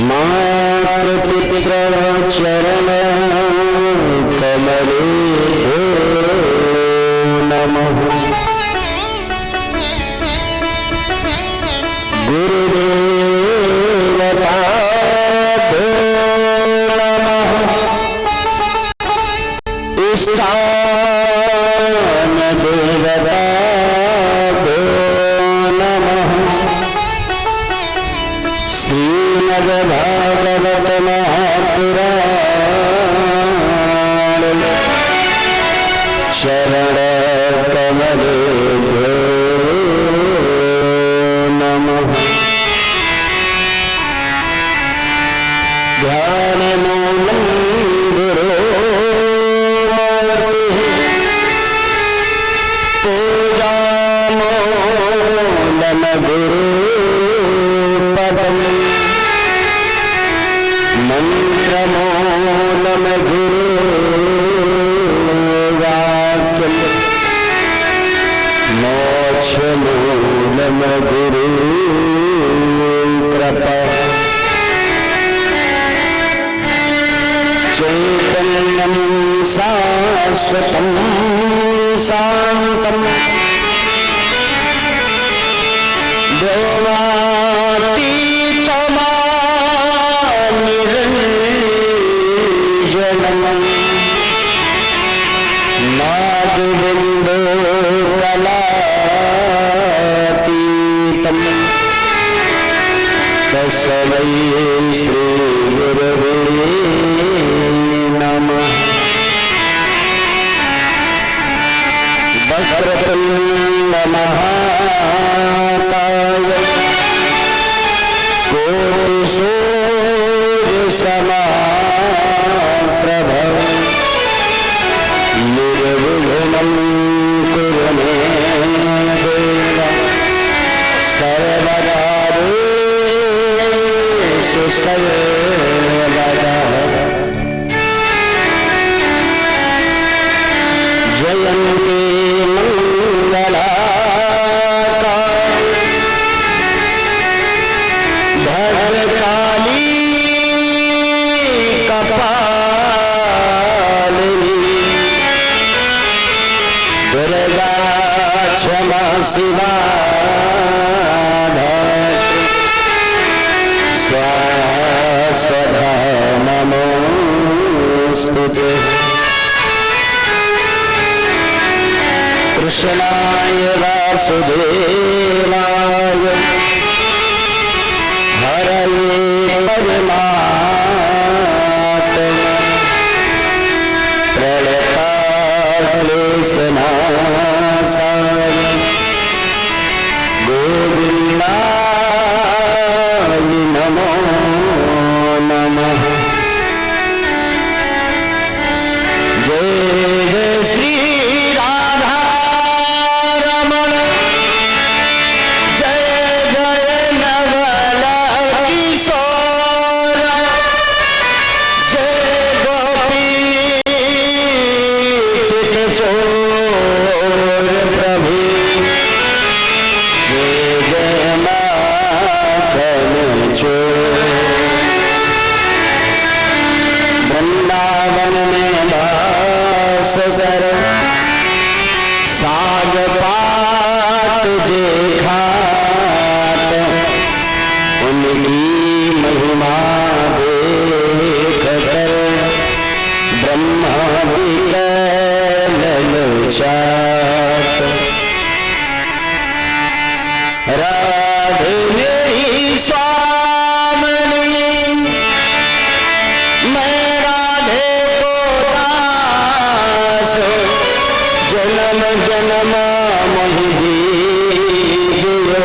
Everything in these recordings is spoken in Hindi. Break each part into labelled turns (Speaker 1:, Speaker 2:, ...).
Speaker 1: मातृपितृ चरण कमले नमः। गुरुदेवता नमः। स्थान देवता नमः। श्रीमद्भागवत महापुराण शरण कमलेभ्यो नमः। ध्यानमूलं गुरोर्मूर्तिः पूजामूलं गुरुपदम् मंत्रमूलं गुरुवाक्यम् मोक्षमूलं गुरुकृपा। चैतन्यं शाश्वतं शान्तं निरञ्जनं नादबिन्दो कलातीतं तस्मै श्रीगुरवे नमः। वक्रतुण्ड महाकाय कोटिसूर्यसमप्रभ निर्विघ्नं कुरु मे देव सर्वकार्येषु सर्वदा। जयन्ती मंगलाकारि भद्रकाली कपालिनी दुर्गा क्षमा शिवा धात्री स्वाहा नमोस्तुते। कृष्णाय वासुदेवाय हरये परमात्मने प्रणतक्लेशनाशाय गोविन्दाय नमो नमः। जय जय श्री राधा रमण जय जय नवल किशोर जय गोपी चितचोर प्रभु जय जय माखन चोर। वृंदावन में वास कर साग पात जे खात उनकी महिमा देख कर ब्रह्मा ललचात। राधे मेरी स्वामिनी मैं राधे को दास जन्म जन्म मोहि दीजिए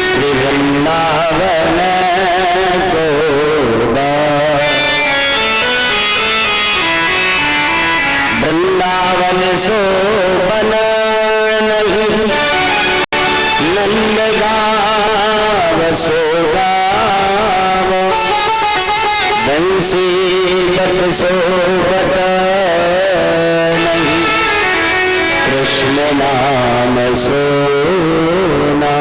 Speaker 1: श्री वृंदावन को दास। वृंदावन शोभन नहीं नंद गाव सोगाव बंसी बत सोबत नहीं कृष्ण में नाम सोना।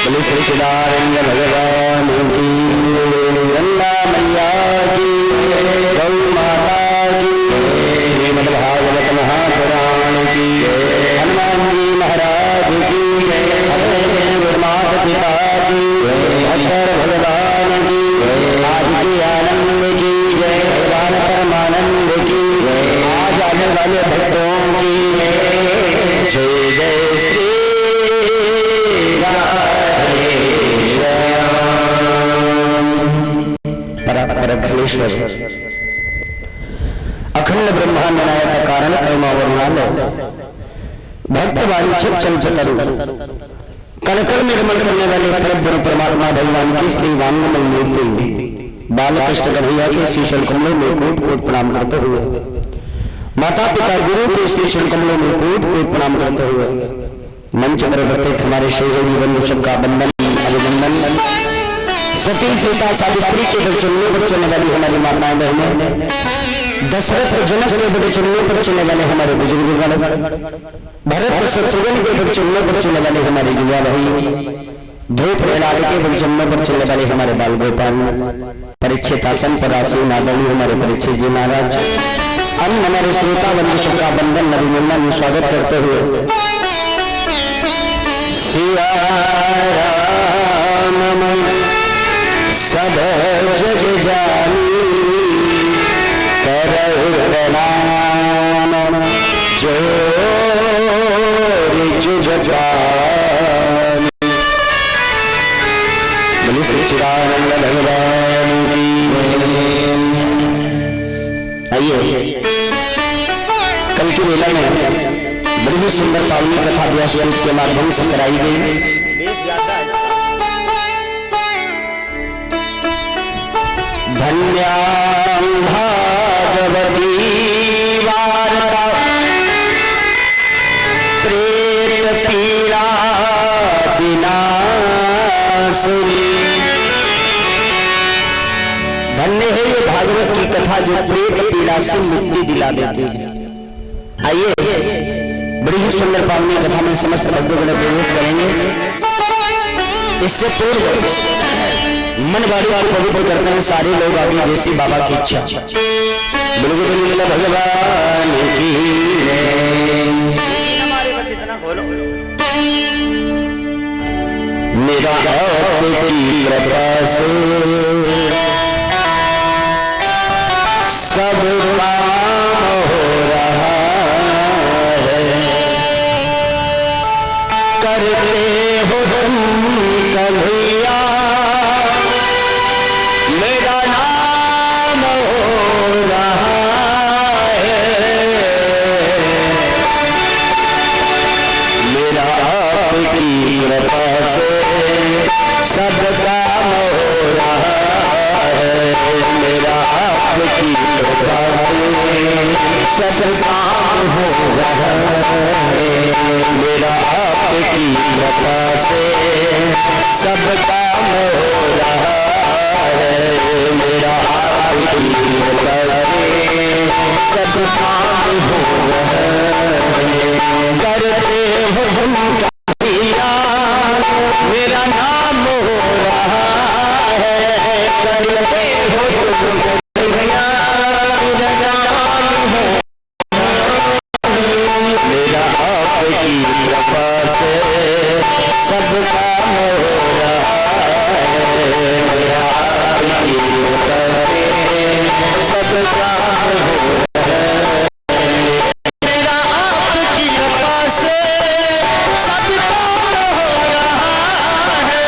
Speaker 1: बोले सच्चिदानंद भगवान की, गंगा मैया की, गौ माता की, श्रीमद् भागवत महापुराण की, हनुमान जी महाराज की, अपने गुरुमाता पिता की, भक्तर भगवान की, आज की आनंद की, भगवान परमानंद की, आज आने वाले भक्तों की जय जय श्री परमेश्वर। अखंड ब्रह्मांड नायक कारण कर्मावरुणालो भक्त वांछित चलचतरु कलकल निर्मल करने वाले परब्रह्म परमात्मा भगवान की श्री वांगमय मूर्ति बालकृष्ण कन्हैया के श्री चरण कमलों में कोट कोट प्रणाम करते हुए, माता पिता गुरु के श्री चरण कमलों में कोट कोट प्रणाम करते हुए, मंच पर उपस्थित हमारे सहयोगी बंधु का बंधन अभिनंदन। सती सीता सावित्री के चलने पर चलने वाली हमारी माताएं बहनें, दशरथ जनक के बड़े चलने पर चलने वाले हमारे बुजुर्गगण, भरत शत्रुघ्न के बड़े चलने पर चलने वाले हमारे युवा भाई, ध्रुव प्रहलाद के बड़े चलने पर चलने वाले हमारे बाल गोपाल, परीक्षित आसन पर आसीन आदरणीय हमारे परीक्षित जी महाराज, हम हमारे श्रोता बंधु का बंधन अभिनंदन स्वागत करते हुए सिया राम सब जग जानी करौ प्रणाम जोरि जुगपानी। बोले सच्चिदानंद भगवान की। आइए कल की वेला में बड़ी ही सुंदर पावनी कथा व्यासपीठ के माध्यम से कराई गई। धन्यां भागवती वार्ता प्रेत पीड़ा विनाशिनी। धन्य है ये भागवत की कथा जो प्रेत पीड़ा से मुक्ति दिला देती है। आइए बड़ी ही सुंदर पावनी कथा में समस्त भक्तगण प्रवेश करेंगे। इससे पूर्व मनवाड़ी को पवित्र करते हैं सारे लोग आगे जैसी बाबा की इच्छा। बिल्कुल भगवान की बस इतना बोलो। मेरा आपकी कृपा से सब काम हो रहा है, करते हो तुम कन्हैया मेरा नाम हो रहा है। मेरा आपकी कृपा से सब काम हो रहा है। मेरा आपकी कृपा से सब काम हो रहा है। मेरा आपकी कृपा से सब काम हो रहा है। मेरा आपकी कृपा से सब काम हो रहा है। करते हो तुम कन्हैया मेरा नाम हो रहा है। करते हो तुम कन्हैया मेरा नाम हो। मेरा आपकी कृपा से सब काम हो रहा है। मेरा आपकी कृपा से सब काम हो रहा है। मेरा आपकी कृपा से सब काम हो रहा है।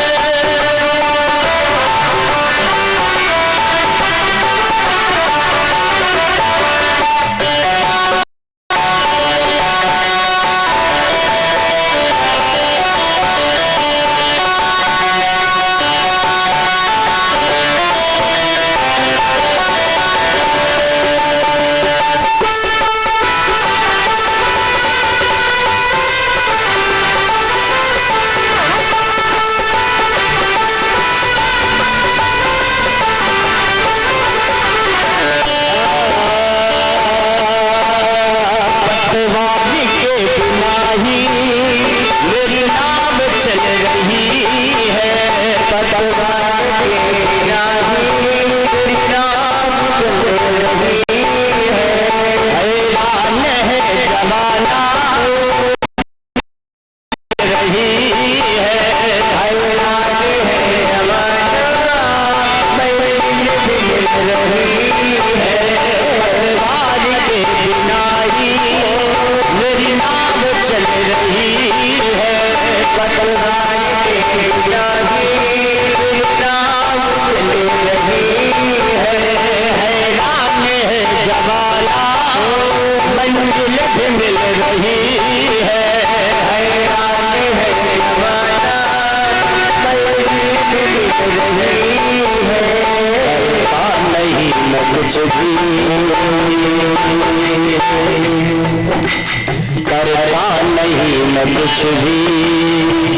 Speaker 1: रही है, हैरान है जमाना नहीं न कुछ भी करता नहीं न कुछ भी,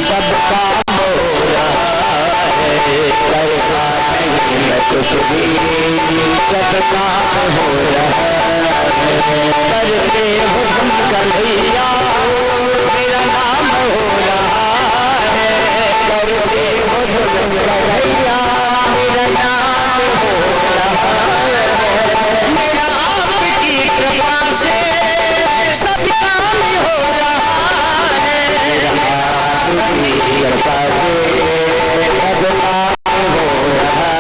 Speaker 1: सबका हो रहा है, करता नहीं न कुछ भी, सबका हो रहा है, करते हुक्म कन्हैया मेरा नाम हो रहा है, करते हुक्म कन्हैया मेरा नाम हो रहा है, मेरा आपकी कृपा से सब काम हो रहा है, आपकी कृपा से सब काम हो रहा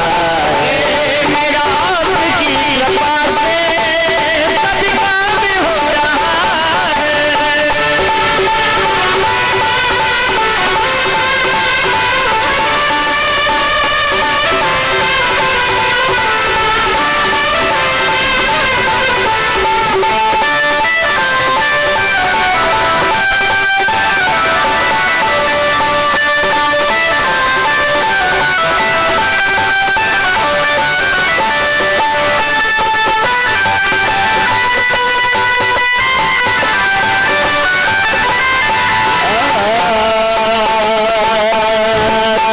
Speaker 1: है, मेरा आपकी कृपा से सब काम हो रहा है।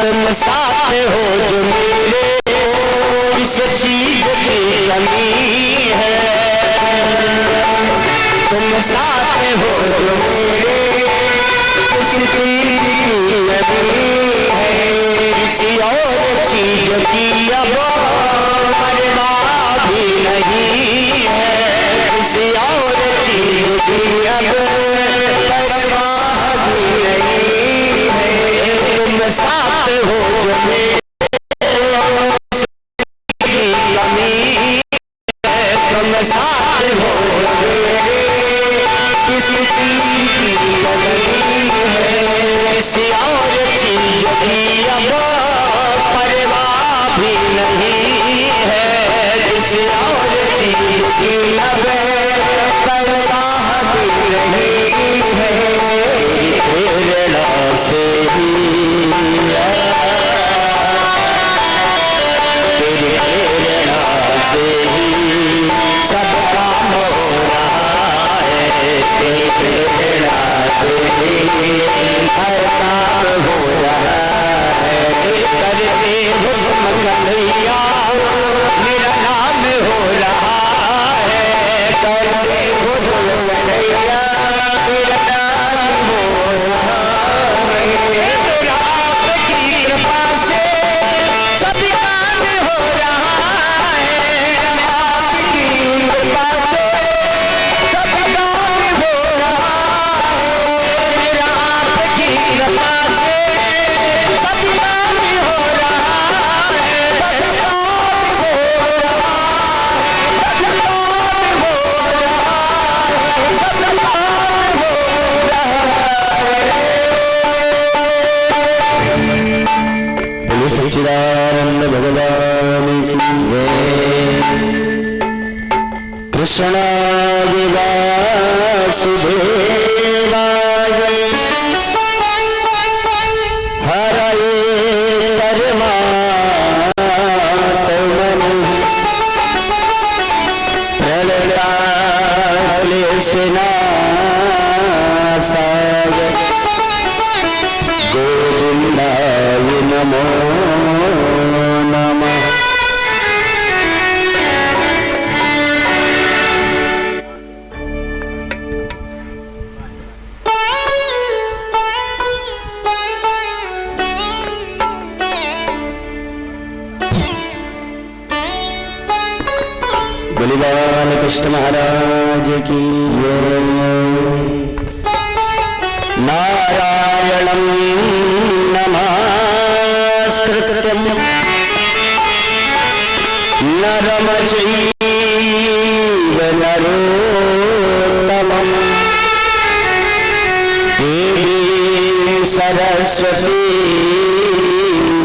Speaker 1: तुम साथ हो जो मेरे, इस चीज की कमी है, तुम साथ हो जो मेरे, इस चीज की कमी है, किसी और चीज की अब परवाह भी नहीं है, किसी और चीज की अब परवाह भी नहीं है, तुम साथ हो जो मेरे कमी है, तुम साथ हो जो मेरे किसी की कमी है, किसी और चीज की अब परवाह भी नहीं है, किसी और चीज की अब परवाह भी नहीं है, प्रेरणा से ही तेरी प्रेरणा से ही सब काम हो रहा है, तेरी प्रेरणा से ही हर काम हो रहा है, करते हुक्म कन्हैया मेरा नाम हो रहा है, करते हुक्म कन्हैया मेरा नाम हो रहा है, मेरा आपकी कृपा से सब काम हो रहा है, आपकी कृपा से सब काम हो रहा है, मेरा आपकी कृपा से सब काम हो रहा है, सब काम हो रहा है, सब काम हो रहा है, सब काम हो रहा है। बोलो सच्चिदानंद भगवान की जय। कृष्णाय वासुदेवाय हरये परमात्मने प्रणताक्लेशनाशाय गोविन्दाय नमो नमः। बलिदान कृष्ण महाराज की जय। नारायणं नमस्कृत्यं नरं चैव नरोत्तमं देवीं सरस्वतीं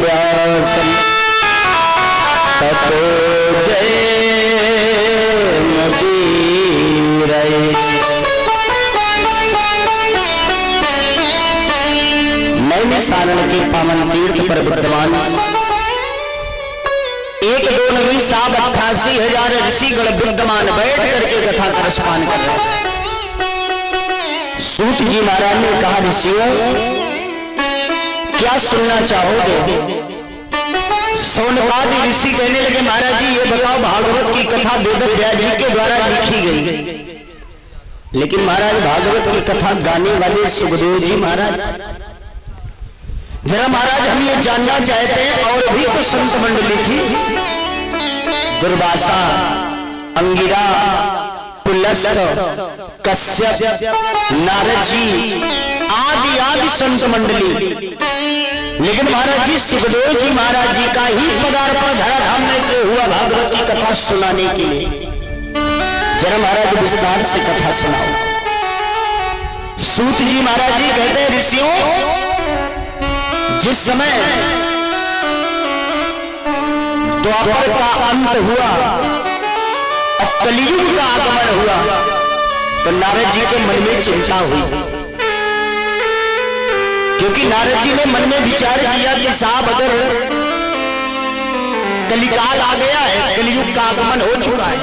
Speaker 1: व्यासं ततो जयमुदीरये। नैमिषारण्य के पावन तीर्थ पर विद्यमान 1,2,88,000 ऋषिगण विद्यमान बैठ करके कथा का रसपान कर रहे हैं। सूत जी महाराज ने कहा, ऋषियों क्या सुनना चाहोगे? सौनकादि ऋषि कहने लगे, महाराज जी ये बताओ, भागवत की कथा वेद व्यास जी के द्वारा लिखी गई, लेकिन महाराज भागवत की कथा गाने वाले सुखदेव जी महाराज, जरा महाराज हम ये जानना चाहते हैं। और भी तो संत मंडली थी, दुर्वासा, अंगिरा, पुलस्त, कश्यप, नारद जी आदि आदि संत मंडली, लेकिन महाराज जी सुखदेव जी महाराज जी का ही पदार्पण धराधाम में हुआ भागवत की कथा सुनाने के लिए। जरा महाराज विस्तार से कथा सुनाओ। सूत जी महाराज जी कहते हैं, ऋषियों जिस समय द्वापर का अंत हुआ और कलियुग का आगमन हुआ तो नारद जी के मन में चिंता हुई, क्योंकि नारद जी ने मन में विचार किया कि साहब अगर कलिकाल आ गया है, कलियुग का आगमन हो चुका है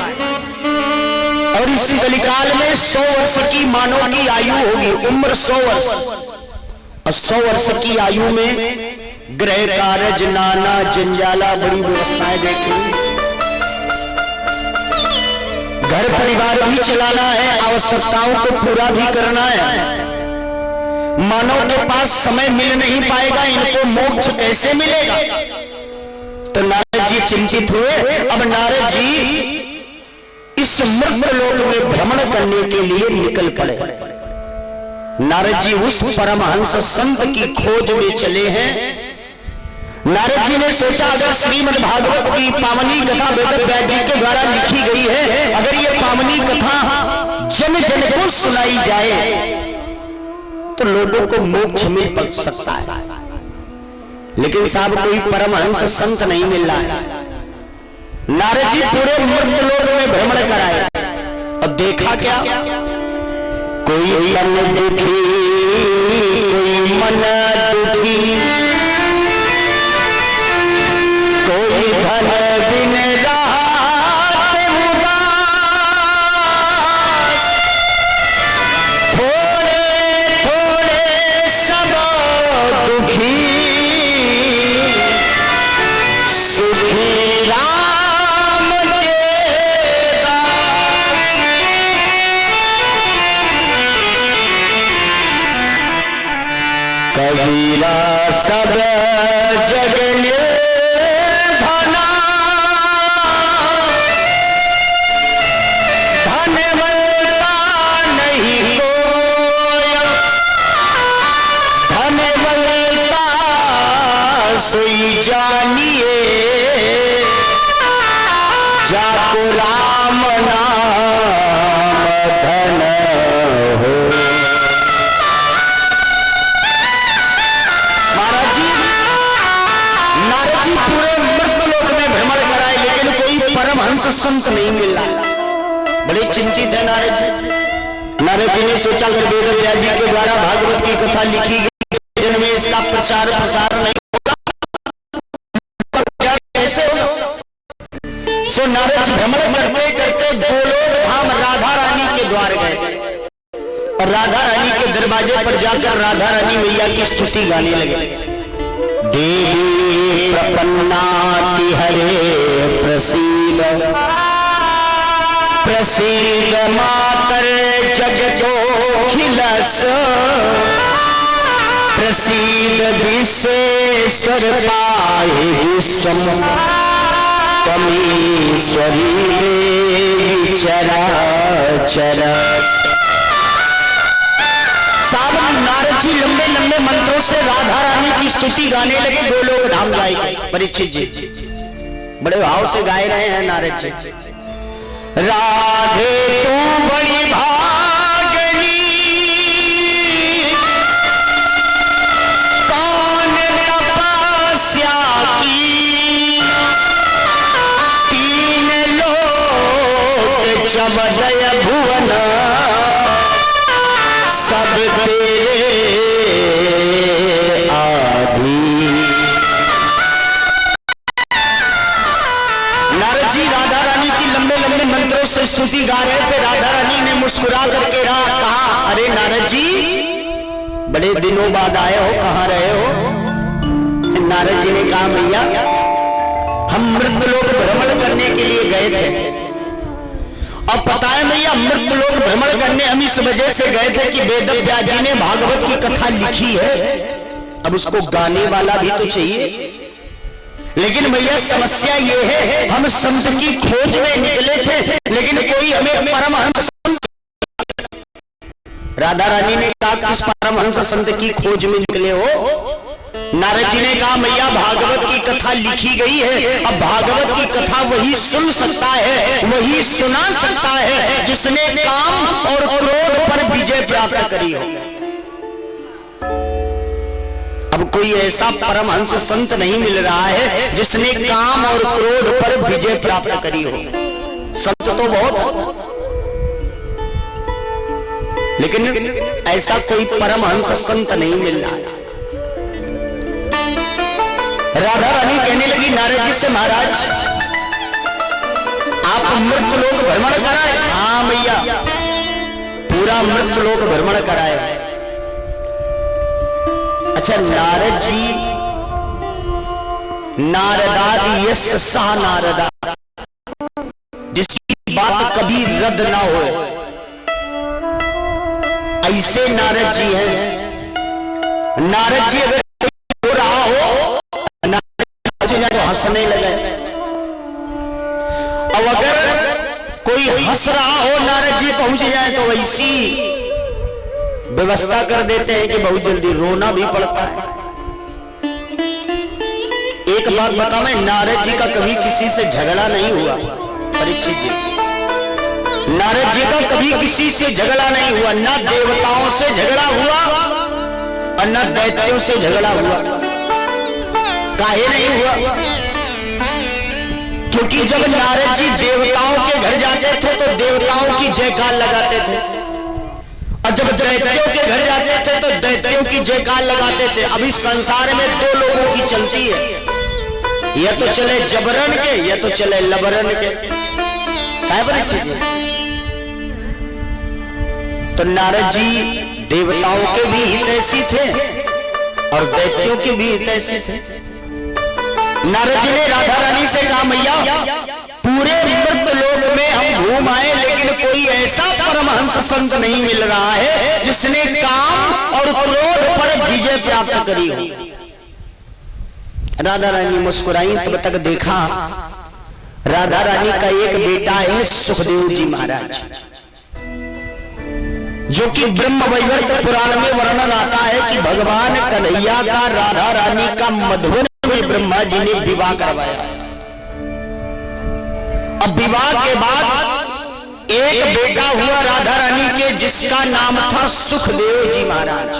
Speaker 1: और इस कलिकाल में 100 वर्ष की मानव की आयु होगी, उम्र 100 वर्ष, और 100 वर्ष की आयु में ग्रह कारज नाना जंजाला बड़ी व्यवस्थाएं देखी, घर परिवार भी चलाना है, आवश्यकताओं को पूरा भी करना है, मानव के पास समय मिल नहीं पाएगा, इनको मोक्ष कैसे मिलेगा? तो नारद जी चिंतित हुए। अब नारद जी इस मृत लोक में भ्रमण करने के लिए निकल पड़े। नारद जी उस परमहंस संत की खोज में चले हैं। नारद जी ने सोचा, अगर श्रीमद् भागवत की पावनी कथा वेद व्यास जी के द्वारा लिखी गई है, अगर ये पावनी कथा जन जन को सुनाई जाए तो लोगों को मोक्ष मिल सकता है, लेकिन साहब कोई परमहंस संत नहीं मिल रहा है। नारद जी पूरे मृत लोक में भ्रमण कराए और देखा क्या, कोई मन दुखी, कोई मन दुखी, कोई धन बिन रात उदास, थोड़े थोड़े सब दुखी, सुखी राम के दास। कबीरा सब जग सोई जानिए जाको राम नाम धन हो। महाराज जी पूरे मृत लोक में भ्रमण कराए, लेकिन कोई परमहंस संत नहीं मिला। बड़े चिंतित है नारद जी। नारद जी ने सोचा, अगर वेद व्यास जी के द्वारा भागवत की कथा लिखी गई, जन में इसका प्रचार प्रसार नहीं, सो नारद भ्रमण करते करते गोलोक धाम राधा रानी के द्वार गए और राधा रानी के दरवाजे पर जाकर राधा रानी मैया की स्तुति गाने लगे। देवी प्रपन्नाति हरे प्रसीद, प्रसीद मातर जगदोखिलस, प्रसीद विश्वेश्वर पाहि विश्वम, कमीश्वरी देवी चराचर। सावन नारद जी लंबे लंबे मंत्रों से राधा रानी की स्तुति गाने लगे। गोलोक धाम गाए परीक्षित जी बड़े भाव से गाए रहे हैं नारद जी। राधे तू बड़ी भागनी, कौन तपस्या की, चमदय भुवन सब तेरे आ बड़े दिनों बाद आए हो, कहाँ रहे हो? नारद जी ने कहा मैया हम मृत्यलोक भ्रमण करने के लिए गए थे। अब पता है मैया मृत्यलोक भ्रमण करने हम इस वजह से गए थे कि वेद व्यास जी ने भागवत की कथा लिखी है, अब उसको गाने वाला भी तो चाहिए। लेकिन भैया समस्या ये है हम संत की खोज में निकले थे, लेकिन कोई हमें परमहंस राधा रानी ने कहा किस परमहंस संत की खोज में निकले हो? नारद जी ने कहा मैया भागवत की कथा लिखी गई है, अब भागवत की कथा वही सुन सकता है, वही सुना सकता है जिसने काम और क्रोध पर विजय प्राप्त करी हो। अब कोई ऐसा परमहंस संत नहीं मिल रहा है जिसने काम और क्रोध पर विजय प्राप्त करी हो। संत तो बहुत है, लेकिन ऐसा कोई परमहंस संत नहीं मिल रहा है। राधा रानी कहने लगी नारद जी से महाराज आप मृत्यलोक भ्रमण कराए? हाँ मैया पूरा मृत्यलोक भ्रमण कराए। अच्छा नारद जी नारदाद यश सह नारदा, जिसकी बात कभी रद्द ना हो, ऐसे नारद जी हैं। नारद जी अगर हो रहा हो तो हंसने लगे, अब अगर कोई हंस रहा हो नारद जी पहुंच जाए तो वैसी व्यवस्था कर देते हैं कि बहुत जल्दी रोना भी पड़ता है। एक बात बता मैं, नारद जी का कभी किसी से झगड़ा नहीं हुआ। परीक्षित जी नारद जी का कभी किसी से झगड़ा नहीं हुआ, ना देवताओं से झगड़ा हुआ और ना दैत्यों से झगड़ा हुआ। काहे नहीं हुआ? क्योंकि जब नारद जी देवताओं के घर जाते थे तो देवताओं की जयकार लगाते थे, और जब दैत्यों के घर जाते थे तो दैत्यों की जयकार लगाते थे। अभी संसार में दो लोगों की चलती है, या तो चले जबरन के या तो चले लबरन के। काय बड़ी चीज है? तो नारद जी देवताओं के भी हितैषी थे और दैत्यों के भी हितैषी थे। नारद जी ने राधा रानी से कहा मैया पूरे मृत्यलोक में हम घूम आए, लेकिन कोई ऐसा परमहंस संत नहीं मिल रहा है जिसने काम और क्रोध पर विजय प्राप्त करी हो। राधा रानी मुस्कुराई, तब तक देखा राधा रानी का एक बेटा है सुखदेव जी महाराज, जो कि ब्रह्म वैवर्त पुराण में वर्णन आता है कि भगवान कन्हैया का राधा रानी का मधुबन में ब्रह्मा जी ने विवाह करवाया। अब विवाह के बाद एक बेटा हुआ राधा रानी के, जिसका नाम था सुखदेव जी महाराज।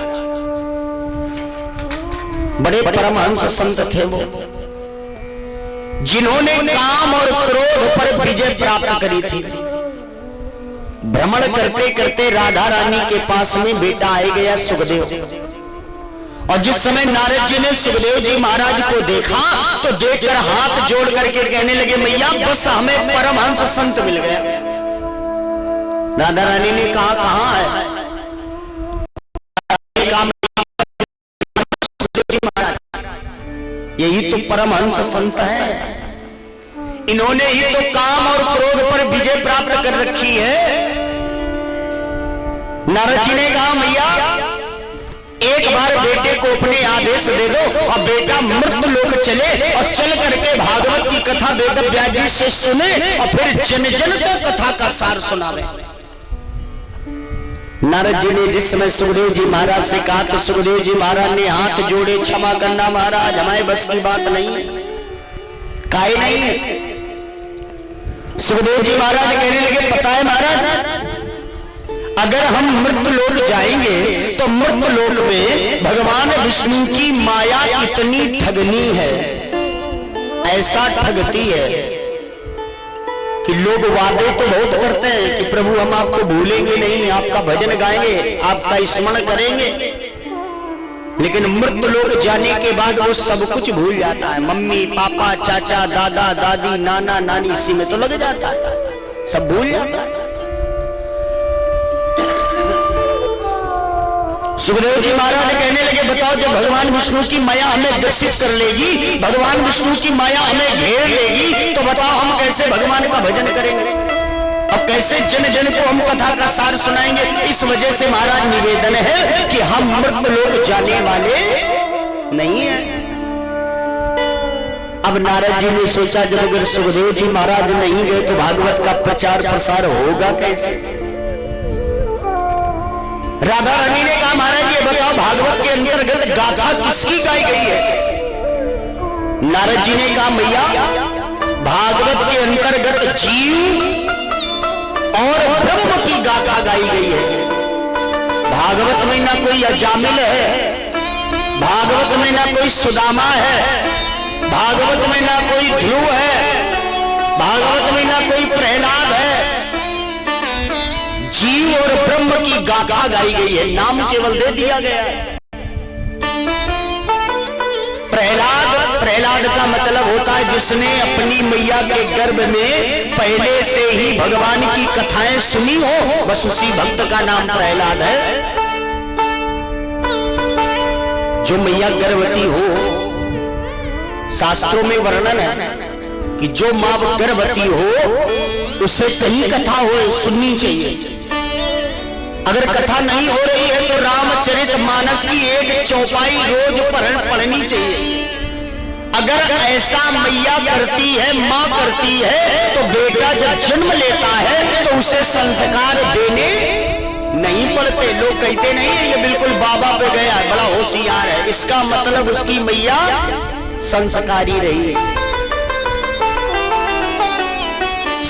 Speaker 1: बड़े परमहंस संत थे वो, जिन्होंने काम और क्रोध पर विजय प्राप्त करी थी। भ्रमण करते करते राधा रानी के पास में बेटा आ गया सुखदेव, और जिस समय नारद जी ने सुखदेव जी महाराज को देखा तो देखकर हाथ जोड़ करके कहने लगे मैया बस हमें परमहंस संत मिल गया। राधा रानी ने कहा कहां है? यही तो परमहंस संत है, इन्होंने ही तो काम और क्रोध पर विजय प्राप्त कर रखी है। नारद जी ने कहा मैया एक बार बेटे को अपने आदेश दे दो और बेटा मृत्यलोक चले और चल करके भागवत की कथा वेद व्यास जी से सुने और फिर जन जन को कथा का सार सुनावे। नारद जी ने जिस समय सुखदेव जी महाराज से कहा तो सुखदेव जी महाराज ने हाथ जोड़े, क्षमा करना महाराज हमारे बस की बात नहीं है। काहे नहीं है? सुखदेव जी महाराज कहने लगे पता है महाराज, अगर हम मृत्यलोक जाएंगे तो मृत्यलोक में भगवान विष्णु की माया इतनी ठगनी है, ऐसा ठगती है कि लोग वादे तो बहुत करते हैं कि प्रभु हम आपको भूलेंगे नहीं, आपका भजन गाएंगे, आपका स्मरण करेंगे, लेकिन मृत्यलोक जाने के बाद वो सब कुछ भूल जाता है। मम्मी पापा चाचा दादा दादी नाना नानी इसी में तो लग जाता है, सब भूल जाता है। सुखदेव जी महाराज कहने लगे बताओ जब भगवान विष्णु की माया हमें ग्रसित कर लेगी, भगवान विष्णु की माया हमें घेर लेगी, तो बताओ हम कैसे भगवान का भजन करेंगे, अब कैसे जन जन को हम कथा का सार सुनाएंगे। इस वजह से महाराज निवेदन है कि हम मृत लोग जाने वाले नहीं है। अब नारद जी ने सोचा जब अगर सुखदेव जी महाराज नहीं गए तो भागवत का प्रचार प्रसार होगा कैसे। राधा रानी ने कहा महाराज ये बताओ भागवत के अंतर्गत गाथा किसकी गाई गई है। नारद जी ने कहा मैया भागवत के अंतर्गत जीव और ब्रह्म की गाथा गाई गई है। भागवत में ना कोई अजामिल है, भागवत में ना कोई सुदामा है, भागवत में ना कोई ध्रुव है, भागवत में ना कोई प्रहलाद है। जीव और ब्रह्म की गाथा गाई गई है, नाम केवल दे दिया गया है। प्रहलाद का मतलब होता है जिसने अपनी मैया के गर्भ में पहले से ही भगवान की कथाएं सुनी हो, बस उसी भक्त का नाम प्रहलाद है। जो मैया गर्भवती हो, शास्त्रों में वर्णन है कि जो मां गर्भवती हो उससे कहीं कथा हो सुननी चाहिए। अगर कथा नहीं हो रही है तो रामचरितमानस की एक चौपाई रोज पढ़नी चाहिए। अगर ऐसा मैया करती है, मां करती है, तो बेटा जब जन्म लेता है तो उसे संस्कार देने नहीं पड़ते। लोग कहते नहीं है ये बिल्कुल बाबा पे गया है, बड़ा होशियार है, इसका मतलब उसकी मैया संस्कारी रही है।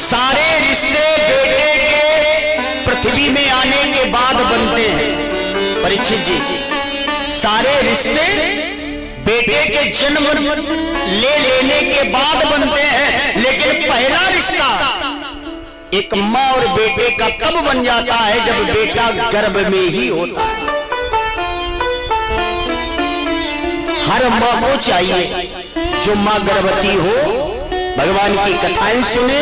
Speaker 1: सारे रिश्ते बेटे के पृथ्वी में आने के बाद बनते हैं परीक्षित जी, सारे रिश्ते बेटे के जन्म ले लेने के बाद बनते हैं, लेकिन पहला रिश्ता एक मां और बेटे का कब बन जाता है जब बेटा गर्भ में ही होता है। हर मां को चाहिए जो मां गर्भवती हो भगवान की कथाएं सुने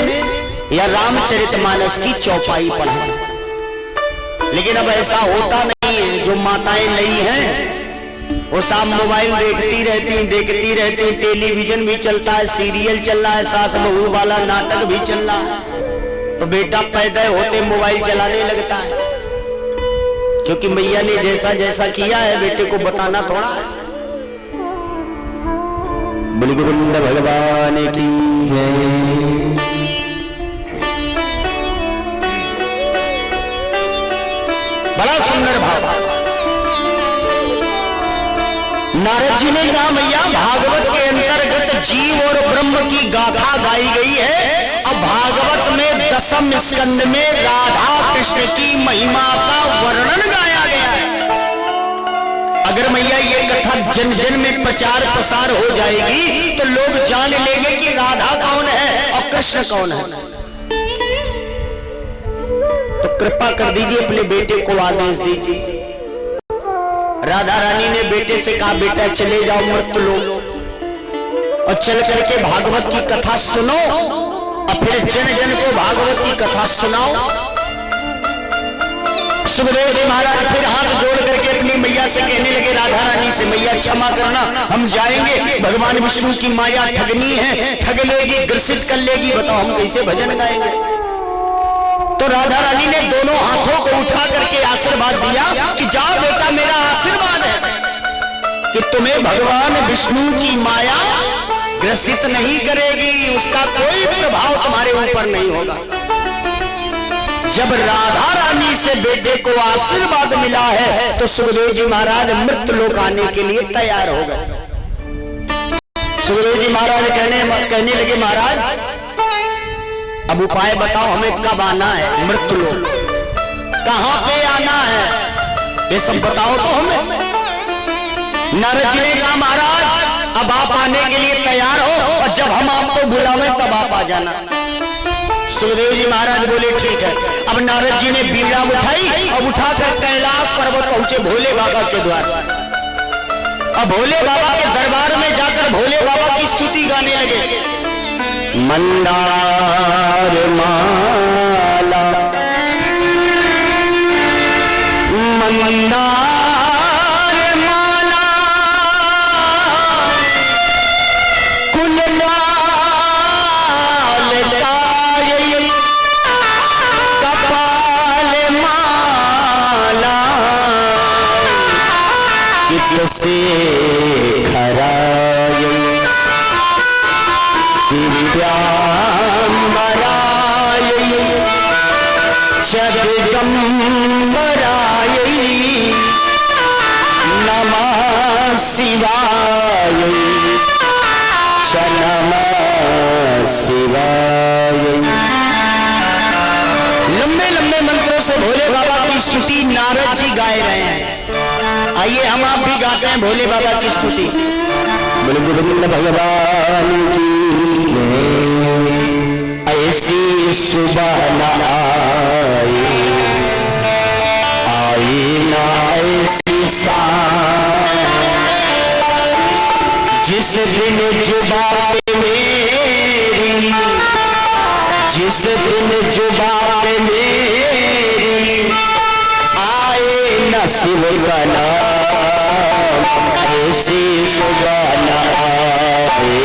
Speaker 1: या रामचरितमानस की चौपाई पढ़े, लेकिन अब ऐसा होता नहीं है। जो माताएं नई हैं वो साफ मोबाइल देखती रहती, टेलीविजन भी चलता है, सीरियल चल रहा है, सास बहू वाला नाटक भी चल रहा है, तो बेटा पैदा होते मोबाइल चलाने लगता है, क्योंकि मैया ने जैसा जैसा किया है बेटे को बताना थोड़ा है। गोविंद भगवान की जय। बड़ा सुंदर भाव। नारद जी ने कहा मैया भागवत के अंतर्गत जीव और ब्रह्म की गाथा गाई गई है। अब भागवत में दसम स्कंद में राधा कृष्ण की महिमा का वर्णन गाया गया है। अगर मैया ये कथा जन जन में प्रचार प्रसार हो जाएगी तो लोग जान लेंगे कि राधा कौन है और कृष्ण कौन है। तो कृपा कर दीजिए अपने बेटे को आदेश दीजिए। राधा रानी ने बेटे से कहा बेटा चले जाओ मृत लोग और चल करके भागवत की कथा सुनो और फिर जन जन को भागवत की कथा सुनाओ। सुखदेव जी महाराज फिर हाथ जोड़ करके अपनी मैया से कहने लगे राधा रानी से मैया क्षमा करना, हम जाएंगे, भगवान विष्णु की माया ठगनी है, ठग लेगी, ग्रसित कर लेगी, बताओ हम कैसे भजन गाएंगे। तो राधा रानी ने दोनों हाथों को उठा करके आशीर्वाद दिया कि जाओ बेटा मेरा आशीर्वाद है कि तुम्हें भगवान विष्णु की माया ग्रसित नहीं करेगी, उसका कोई प्रभाव तुम्हारे ऊपर नहीं होगा। जब राधा रानी से बेटे को आशीर्वाद मिला है तो सुखदेव जी महाराज मृत लोक आने के लिए तैयार हो गए। सुखदेव जी महाराज कहने लगे महाराज अब उपाय बताओ हमें कब आना है मृत लोक, कहां पे आना है, ये सब बताओ तो हमें। नारद जी ने कहा महाराज अब आप आने के लिए तैयार हो और जब हम आपको बुलावें तब आप आ जाना। सुखदेव जी महाराज बोले ठीक है। अब नारद जी ने बीड़ा उठाई और उठाकर कैलाश पर्वत पहुंचे भोले बाबा के द्वार। अब भोले बाबा के दरबार में जाकर भोले बाबा की स्तुति गाने लगे। मंदार माला मंदार से खराय दिव्यांबराय जगदम्बराय नमः शिवाय नमः शिवाय। लंबे लंबे मंत्रों से भोले बाबा की स्तुति नारद जी गाए रहे हैं। आइए हम आप भी गाते हैं भोले बाबा की स्तुति। बोले गोविंद भगवान की जय। ऐसी सुबह न आए ना ऐसी जिस दिन जुबा पे मेरी, जिस दिन जुबा पे मेरी आए न शिव का नाम, ऐसी सुबह न आए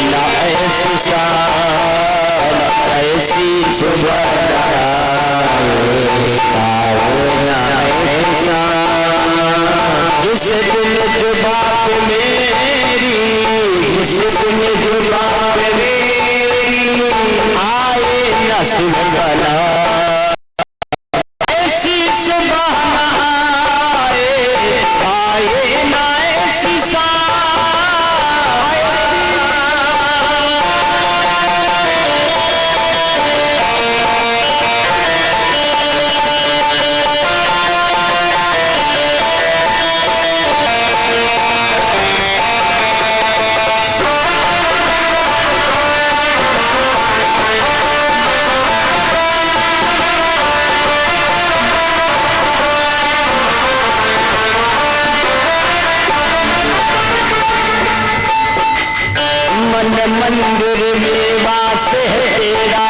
Speaker 1: न ऐसी शान, ऐसी सुबह न आए न जिस दिन जुबा पे मेरी, जिस दिन जुबा पे मेरी आए न शिव का नाम, ऐसी सुबह आए न ऐसी मंदिर में वास है तेरा,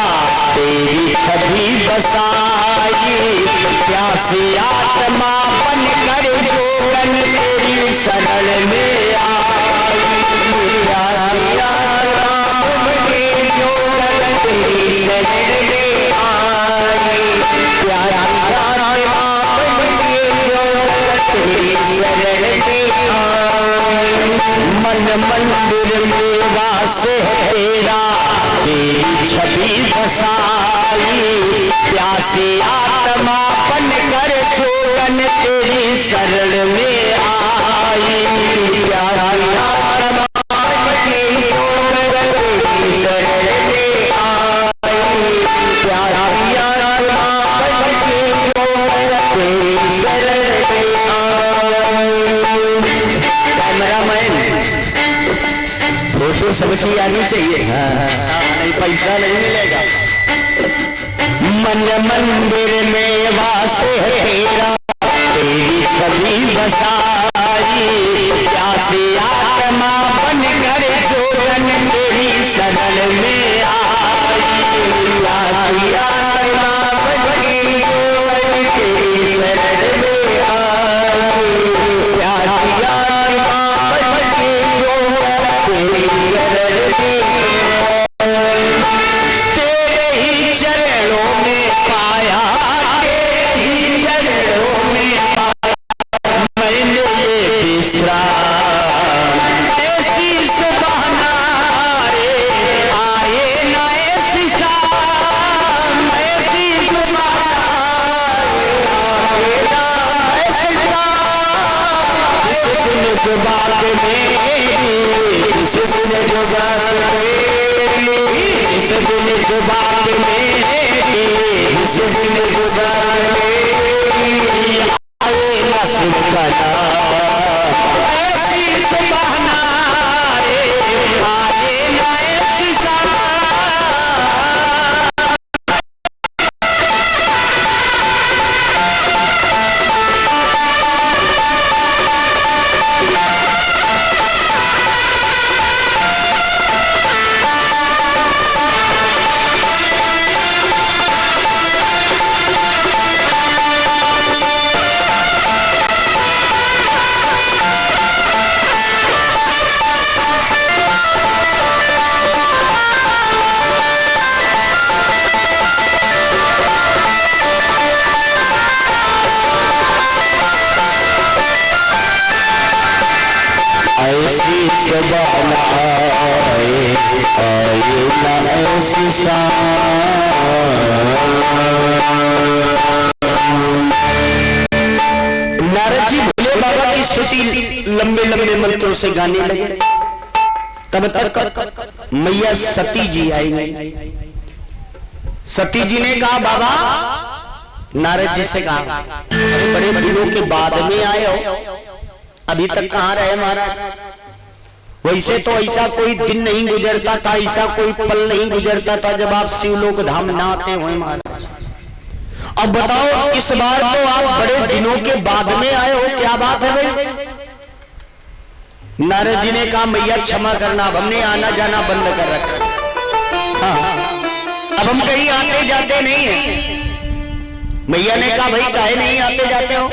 Speaker 1: तेरी छवि बसाई, प्यासी आत्मा बन कर जोगन तेरी शरण में आई, प्यासी आत्मा बन के जोगन तेरी शरण में आई, प्यासी आत्मा बन के जोगन तेरी शरण में आई। मन मंदिर में वास है तेरा, तेरी छवि बसाई, प्यासी आत्मा बन कर जोगन तेरी शरण में आई, प्यासी आत्मा बन के जोगन तेरी शरण में आई, प्यासी आत्मा बन के जोगन तेरी शरण में आई। कैमरामैन फोटो सबकी आनी चाहिए, नहीं पैसा नहीं मिलेगा। मन मंदिर में वास है तेरा, तेरी छवि बसाई, प्यासी आत्मा बन कर जोगन तेरी शरण में आई, प्यासी आत्मा बन के जोगन तेरी शरण में आई, प्यासी आत्मा बन के जोगन तेरी शरण में तेरे ही चरणों में पाया, तेरे ही चरणों में पाया मैंने ये विश्राम, ऐसी सुबह रे आए न ऐसी शाम, ऐसी सुबह आए न ऐसी शाम, जिस दिन जुबा पे मेरी, जिस दिन जुबा पे मेरी, जिस दिन जुबा पे मेरी, जिस दिन जुबा पे मेरी आए न शिव का नाम, ऐसी सुबह रे आए न ऐसी शाम। बाला आए ना ऐसी नारद जी भोले बाबा की स्तुति लंबे लंबे मंत्रों से गाने लगे। तब तक मैया सती जी आई। सती जी ने कहा बाबा, नारद जी से कहा अरे बड़े दिनों के बाद में आए हो, अभी तक कहां रहे महाराज? वैसे तो ऐसा कोई दिन नहीं गुजरता था, ऐसा कोई पल नहीं गुजरता था जब आप शिवलोक धाम ना आते हुए महाराज। अब बताओ इस बार तो आप बड़े दिनों के बाद में आए हो, क्या बात है भाई? नारद जी ने कहा मैया क्षमा करना, अब हमने आना जाना बंद कर रखा। हाँ, अब हम कहीं आते जाते नहीं है। मैया ने कहा भाई काहे नहीं आते जाते हो?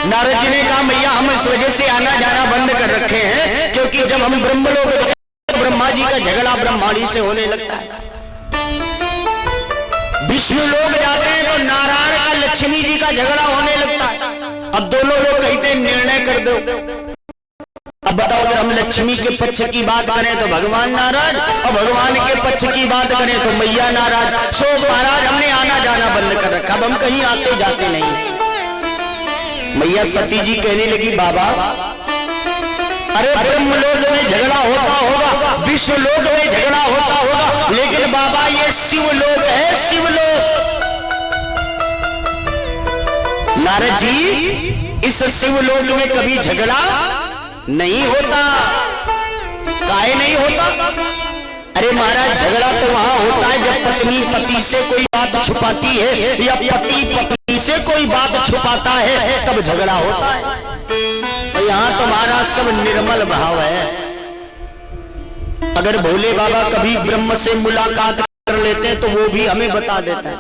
Speaker 1: नारद जी ने कहा मैया हम इस वजह से आना जाना बंद कर रखे हैं क्योंकि जब हम ब्रह्मलोक तो ब्रह्मा जी का झगड़ा ब्रह्माणी से होने लगता है। विष्णु लोग जाते हैं तो नारायण का लक्ष्मी जी का झगड़ा होने लगता है। अब दोनों लोग कहते निर्णय कर दो। अब बताओ अगर हम लक्ष्मी के पक्ष की बात करें तो भगवान नाराज, और भगवान के पक्ष की बात करें तो मैया नाराज। सो महाराज हमने आना जाना बंद कर रखा, अब हम कहीं आते जाते नहीं। मैया सती जी कहने लगी बाबा अरे ब्रह्मलोक में झगड़ा होता होगा, विश्वलोक में झगड़ा होता होगा, लेकिन बाबा ये शिवलोक है, शिवलोक। नारद जी इस शिवलोक में कभी झगड़ा नहीं होता। काहे नहीं होता? अरे महाराज झगड़ा तो वहां होता है जब पत्नी पति से कोई बात छुपाती है या पति पत्नी से कोई बात छुपाता है, तब झगड़ा होता है। तो यहाँ तो महाराज सब निर्मल भाव है। अगर भोले बाबा कभी ब्रह्म से मुलाकात कर लेते हैं तो वो भी हमें बता देता है,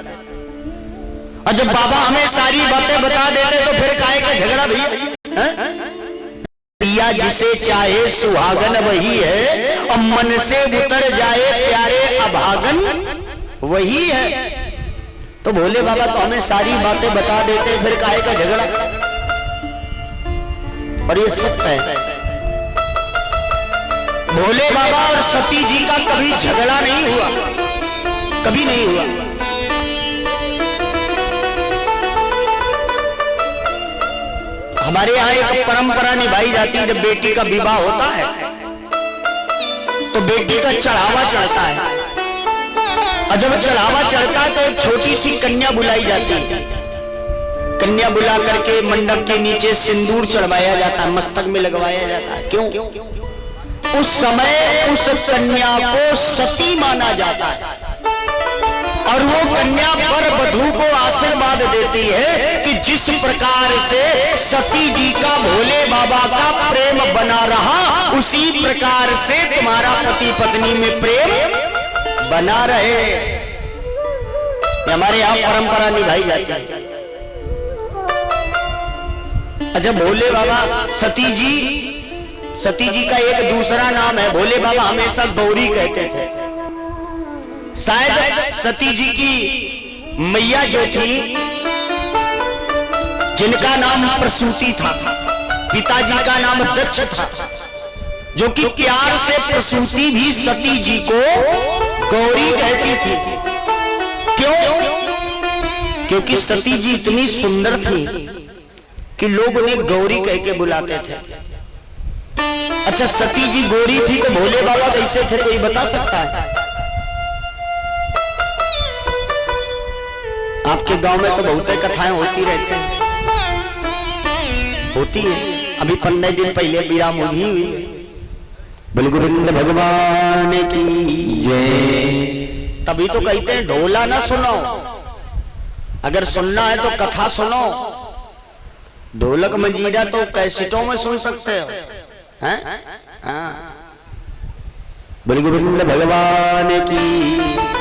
Speaker 1: और जब बाबा हमें सारी बातें बता देते तो फिर काहे का झगड़ा भैया? प्रिया जिसे चाहे सुहागन वही है, और मन से उतर जाए प्यारे अभागन वही है। तो भोले बाबा तो हमें सारी बातें बता देते, फिर काहे का झगड़ा? और ये सत्य है, भोले बाबा और सती जी का कभी झगड़ा नहीं हुआ, कभी नहीं हुआ। हमारे यहाँ एक परंपरा निभाई जाती है, जब बेटी का विवाह होता है तो बेटी का चढ़ावा चढ़ता है, और जब चढ़ावा चढ़ता है तो एक छोटी सी कन्या बुलाई जाती है। कन्या बुला करके मंडप के नीचे सिंदूर चढ़वाया जाता है, मस्तक में लगवाया जाता है। क्यों? उस समय उस कन्या को सती माना जाता है, और वो कन्या वर वधू को आशीर्वाद देती है कि जिस प्रकार से सती जी का भोले बाबा का प्रेम बना रहा, उसी प्रकार से तुम्हारा पति पत्नी में प्रेम बना रहे। हमारे यहाँ परंपरा निभाई जाती है। अच्छा, भोले बाबा सती जी का एक दूसरा नाम है, भोले बाबा हमेशा गौरी कहते थे। शायद सती जी की मैया जो थी, जिनका नाम प्रसूति था, पिताजी का नाम दक्ष था, जो कि प्यार से प्रसूति भी सती जी को गौरी कहती थी। क्यों? क्योंकि सती जी इतनी सुंदर थी कि लोग उन्हें गौरी कह के बुलाते थे। अच्छा, सती जी गौरी थी तो भोले बाबा कैसे थे, कोई बता सकता है? आपके गांव में तो बहुत कथाएं होती रहती हैं, होती है। अभी 15 दिन पहले विराम हुई। बोल गोविंद भगवान की जय। तभी तो कहते हैं ढोला ना सुनो, अगर सुनना है तो कथा सुनो। ढोलक मंजीरा तो कैसेटों में सुन सकते हो, हैं? हाँ। बोल गोविंद भगवान की।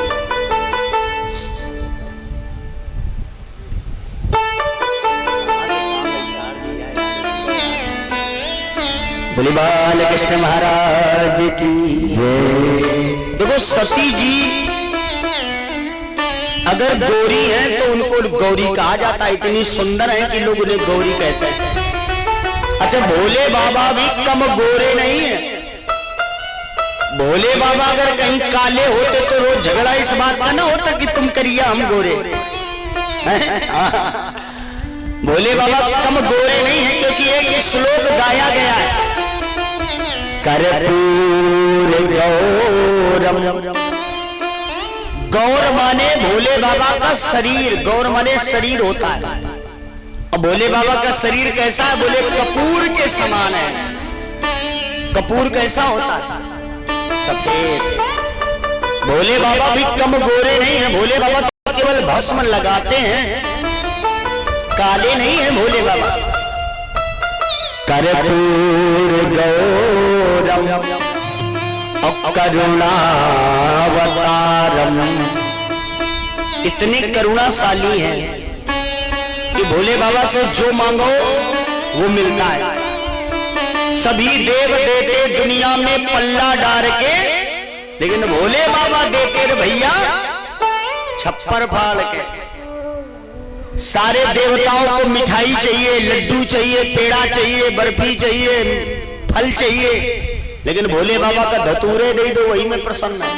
Speaker 1: बोले बाल कृष्ण महाराज की जय। देखो सती जी अगर गौरी है तो उनको गौरी कहा जाता है, इतनी सुंदर है कि लोग उन्हें गौरी कहते हैं। अच्छा, भोले बाबा भी कम गोरे नहीं है, भोले बाबा अगर कहीं काले होते तो रोज झगड़ा इस बात का ना होता कि तुम करिया हम गोरे। भोले बाबा कम गोरे नहीं है, क्योंकि एक श्लोक गाया गया है, कर्पूर गौरम। गौर माने भोले बाबा का शरीर, गौर माने शरीर होता है। अब भोले बाबा का शरीर कैसा है? बोले कपूर के समान है। कपूर कैसा होता है? सफेद। भोले बाबा भी कम गोरे नहीं है, भोले बाबा तो केवल भस्म लगाते हैं, काले नहीं है भोले बाबा। कर्पूर गौरम करुणावतारम। इतने करुणाशाली हैं कि भोले बाबा से जो मांगो वो मिलता है। सभी देव देते दुनिया में पल्ला डार के, लेकिन भोले बाबा देते रे भैया छप्पर फाड़ के। सारे देवताओं को मिठाई चाहिए, लड्डू चाहिए, पेड़ा चाहिए, बर्फी चाहिए, फल चाहिए, लेकिन भोले बाबा का धतूरे दे दो वही में प्रसन्न है।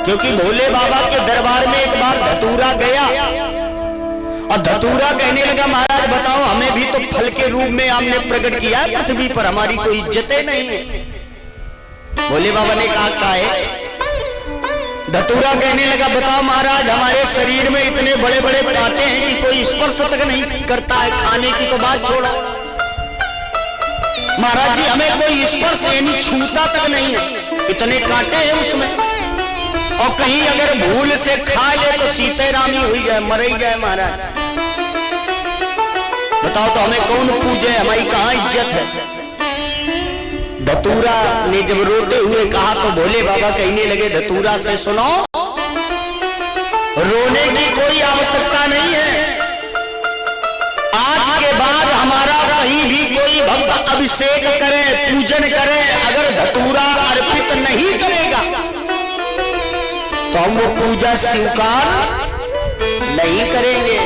Speaker 1: क्योंकि भोले बाबा के दरबार में एक बार धतूरा गया और धतूरा कहने लगा, महाराज बताओ हमें भी तो फल के रूप में आपने प्रकट किया है पृथ्वी पर, हमारी तो इज्जतें नहीं है। भोले बाबा ने कहा है? धतूरा कहने लगा, बताओ महाराज हमारे शरीर में इतने बड़े बड़े कांटे हैं कि कोई स्पर्श तक नहीं करता है, खाने की तो बात छोड़ा। महाराज जी हमें कोई स्पर्श यानी छूता तक नहीं है, इतने कांटे हैं उसमें, और कहीं अगर भूल से खा ले तो सीतारामी हुई जाए, मर ही जाए महाराज। बताओ तो हमें कौन पूजे, हमारी कहां इज्जत है? धतूरा ने जब रोते हुए कहा तो भोले बाबा कहने लगे, धतूरा से सुनो, रोने की कोई आवश्यकता नहीं है। आज के बाद हमारा कहीं भी कोई भक्त अभिषेक करे, पूजन करे, अगर धतूरा अर्पित नहीं करेगा तो हम वो पूजा स्वीकार नहीं करेंगे।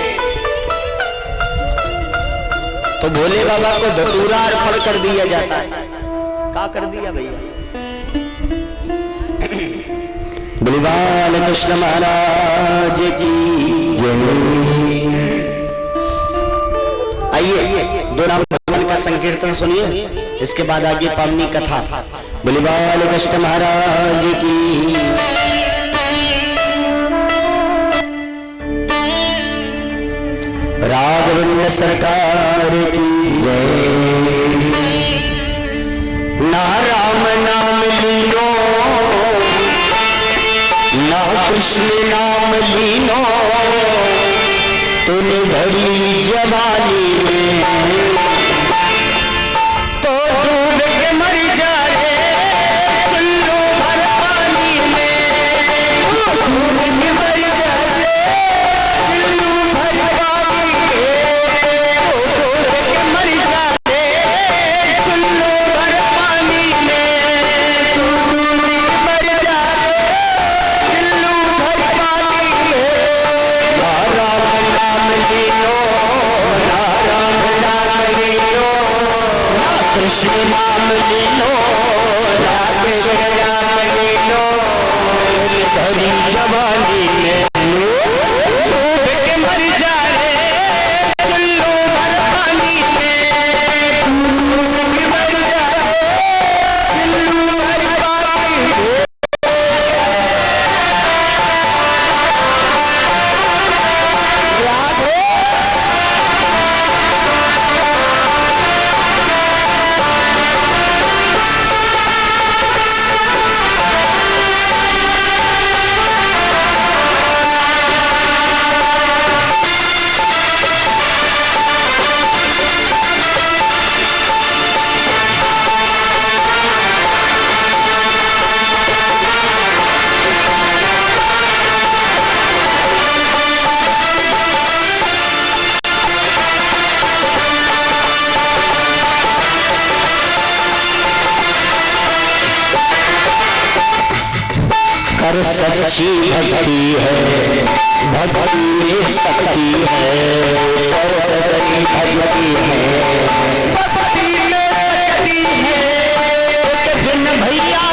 Speaker 1: तो भोले बाबा को धतूरा अर्पण कर दिया जाता है। क्या कर दिया भैया? बलिवाल कृष्ण महाराज की जय। आइए दो नाम भगवान का संकीर्तन सुनिए, इसके बाद आगे पावनी कथा। बलिवाल कृष्ण महाराज की, राघवेंद्र सरकार की जय। ना राम नाम लीनो, ना कृष्ण नाम लीनो, तूने भरी जवानी में तो डूब के मर जाए चुल्लू भर पानी में, डूब के मर जाए चुल्लू भर पानी में, डूब के मर जाए चुल्लू भर पानी में, डूब के मर जाए चुल्लू भर पानी में। राम नाम लीनो, राम नाम लीनो, कृष्ण नाम लीनो, कृष्ण नाम लीनो, भरी जवानी में डूब के मर जाए चुल्लू भर पानी में, डूब के मर जाए चुल्लू भर पानी में। कर सच्ची भक्ति है, भक्ति में शक्ति है, कर सच्ची भक्ति है, भक्ति में शक्ति है। एक दिन भैया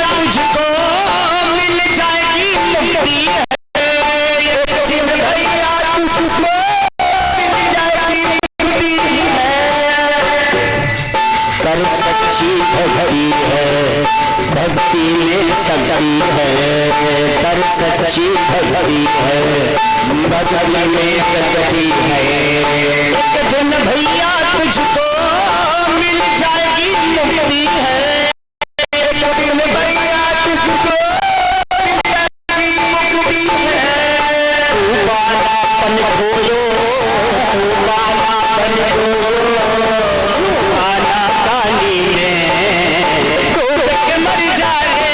Speaker 1: सच्ची भक्ति है, भक्ति में प्रगति है। एक दिन भैया तुझको मिल जाएगी मुक्ति है, एक दिन भैया तुझको मिल जाएगी मुक्ति है। बालापन खोयो, बालापन खोयो, आना काली में कूद के मर जाए,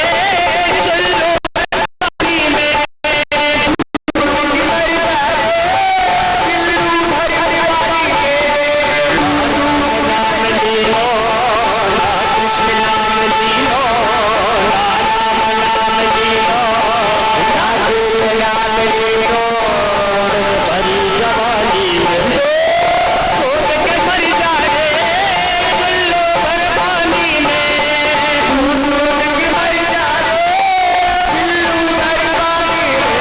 Speaker 1: चलो पानी में कूद के मर जाए, दिल भर पानी में। नाम लियो, कृष्ण नाम लियो, नाम लियो, नाम लियो, भरी जवानी में कूद के मर जाए, चलो भर पानी में कूद के मर जाए, बिल्लू भर पानी में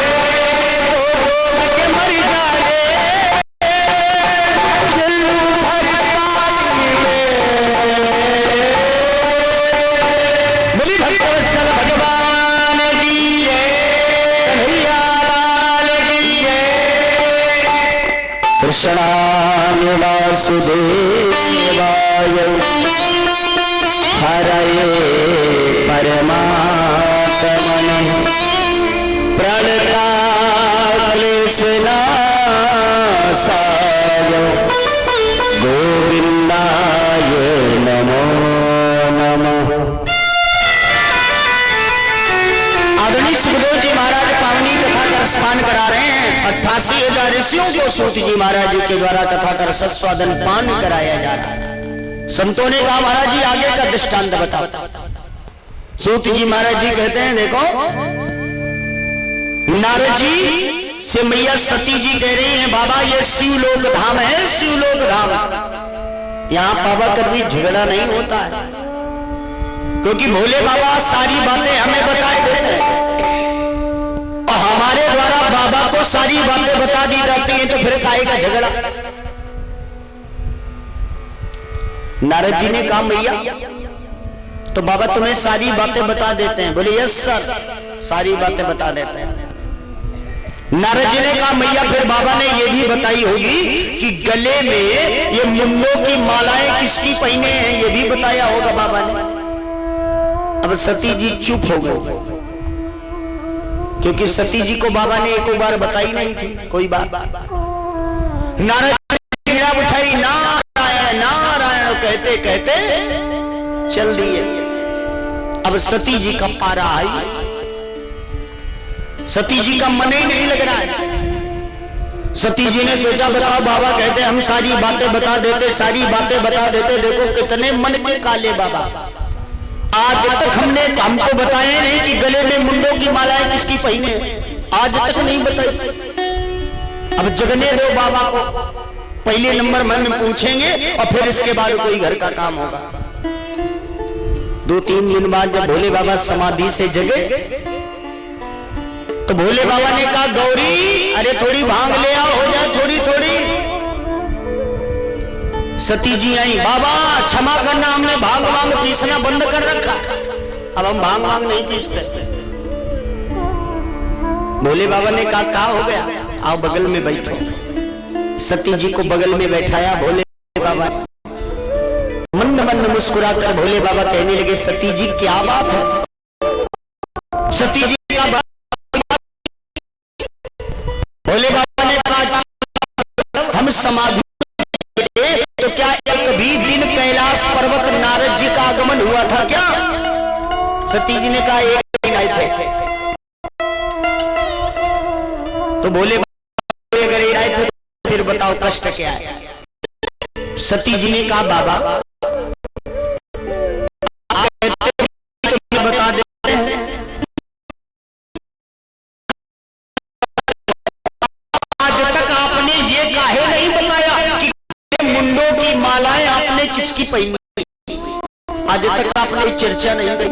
Speaker 1: कूद के मर जाए, बिल्लू भर पानी में। बोली भक्तवत्सल भगवान की जय, कन्हैया लाल की जय। कृष्णाय वासुदेवाय हरये परमात्मने प्रणताक्लेशनाशाय गोविन्दाय नमो नमः। आदरणीय सुखदेव जी महाराज पावनी कथा का स्नान करा रहे हैं। 88,000 ऋषियों को सूत जी महाराज जी के द्वारा कथा कर सस्वादन पान कराया जा रहा है। संतों ने कहा महाराज जी आगे का दृष्टांत बताओ। सूत जी महाराज जी कहते हैं देखो, नारद जी से मैया सती जी कह रही हैं बाबा ये शिवलोक धाम है, शिवलोक धाम। यहाँ बाबा कर भी झगड़ा नहीं होता है, क्योंकि भोले बाबा सारी बातें हमें बताए देते हैं और हमारे द्वारा बाबा को सारी बातें बता दी जाती हैं, तो फिर काहे का झगड़ा। नारद जी ने कहा मैया तो बाबा तुम्हें सारी बातें बता देते हैं। बोले यस सर, सारी बातें बता देते हैं। नारद जी ने कहा मैया फिर बाबा ने ये भी बताई होगी कि गले में ये मुंडों की मालाएं किसकी पहने हैं, ये भी बताया होगा बाबा ने। अब सती जी चुप हो गए, क्योंकि सती जी को बाबा ने एक बार बताई नहीं थी कोई बात। नारद जी ने उठाई नारायण नारायण कहते कहते चल दिए। अब सती जी का पारा आई, सती जी का मन ही नहीं लग रहा है। सती जी ने सोचा बताओ बाबा कहते हम सारी बातें बता देते, सारी बातें बता देते, देखो कितने मन के काले बाबा। आज तक हमको बताया नहीं कि गले में मुंडों की मालाएं किसकी पहने, आज तक नहीं बताई। अब जगने दो बाबा को, पहले नंबर मन में पूछेंगे और फिर इसके बाद कोई घर का काम होगा। 2-3 दिन बाद जब भोले बाबा समाधि से जगे तो भोले बाबा ने कहा गौरी अरे थोड़ी भांग ले आओ, हो जाए थोड़ी थोड़ी। सती जी आई, बाबा क्षमा करना हमने भांग वांग पीसना बंद कर रखा, अब हम भांग वांग नहीं पीसते। भोले बाबा ने कहा क्या हो गया, आओ बगल में बैठो। सती जी को बगल में बैठाया भोले बाबा, मंद मंद मुस्कुराकर भोले बाबा कहने लगे सती जी क्या बात है। सती जी का बात भोले बाबा ने कहा हम समाधि तो क्या एक भी दिन कैलाश पर्वत नारद जी का आगमन हुआ था क्या। सती जी ने कहा एक दिन आए थे। तो भोले बाबा अगर ये आए थे तो फिर बताओ कष्ट क्या है। सती जी ने कहा बाबा तो बता देते हैं, आज तक आपने ये काहे नहीं बताया कि मुंडों की मालाएं आपने किसकी पहनी, आज तक आपने चर्चा नहीं की।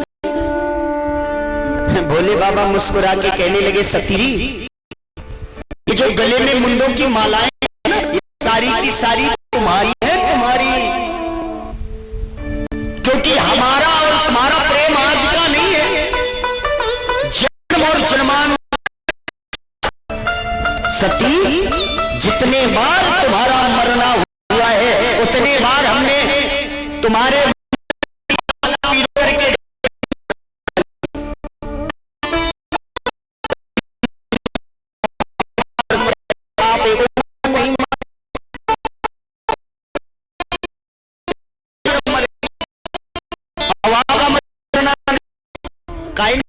Speaker 1: भोले बाबा मुस्कुरा के कहने लगे सती जी ये जो गले में मुंडों की मालाएं हैं ना, ये सारी की सारी तुम्हारी है, तुम्हारी। क्योंकि हमारा और तुम्हारा प्रेम आज का नहीं है, जन्म और जन्मांतर तुम्हारे करके आप एक नहीं हवा का मरना काई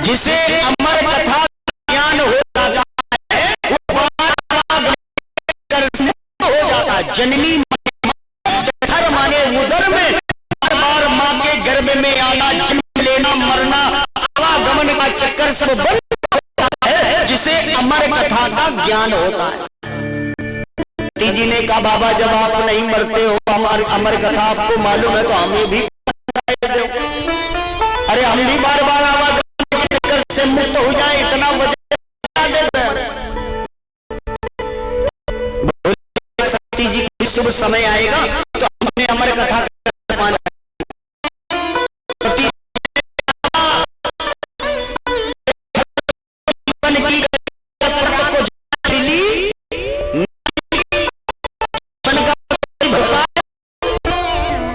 Speaker 1: जिसे अमर कथा ज्ञान हो जाता है वो हो जाता है। जननी जठर माने उदर में बार बार माँ के गर्भ में आना, जन्म लेना, मरना, आवागमन का चक्कर सब बंद होता है, जिसे अमर कथा का ज्ञान होता है। जी ने कहा बाबा जब आप नहीं मरते हो अमर कथा आपको मालूम है तो हमें भी अरे हम भी बार बार आवागमन से मुक्त हो जाए, इतना वजन शक्ति जी का शुभ समय आएगा तो हमने अमर कथा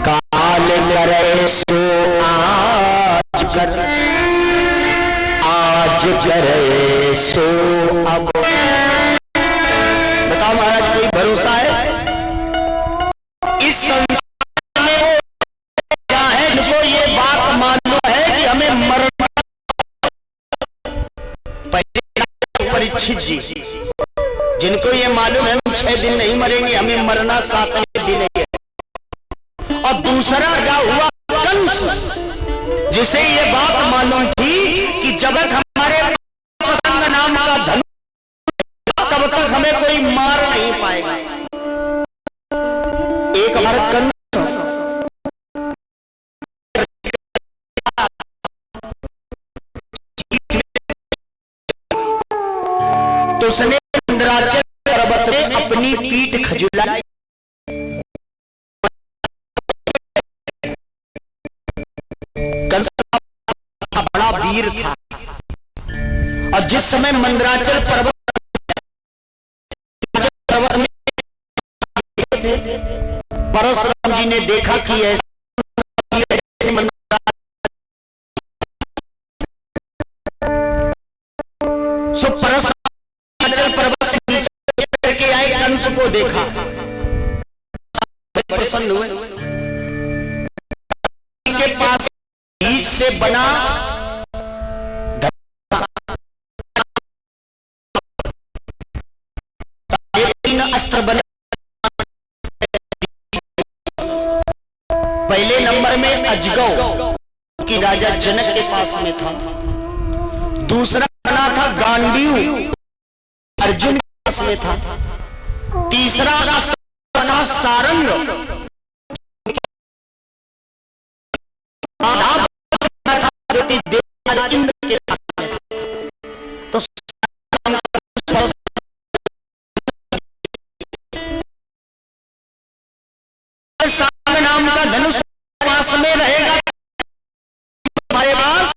Speaker 1: काल करे सो आज कर, आज करे सो अब। बताओ महाराज कोई भरोसा है इस संसार में? वो क्या है जिनको ये बात मालूम है कि हमें मरना? पहले परीक्षित जी जिनको ये मालूम है हम 6 दिन नहीं मरेंगे, हमें मरना 7वें दिन है। और दूसरा क्या हुआ कंस, जिसे ये बात मालूम थी कि जब तक हमारे सत्संग नाम का धन तब तक हमें कोई मार नहीं पाएगा। एक हमारा कंस तो उसने इंद्राचल पर्वत में अपनी पीठ खजुलाई। कंस बड़ा वीर था और जिस समय मंदराचल पर्वत में परशुराम जी ने देखा कि ऐसे सो परशुराम पर्वत से नीचे करके आए, कंस को देखा, प्रसन्न हुए। के पास बीज से बना अस्त्र बने। पहले नंबर में अजगव की राजा जनक के पास में था, दूसरा बना था गांडीव अर्जुन के पास में था, तीसरा अस्त्र बना सारंग इंद्र के पास में था। तो सारंग नाम का धनुष पास में रहेगा हमारे पास।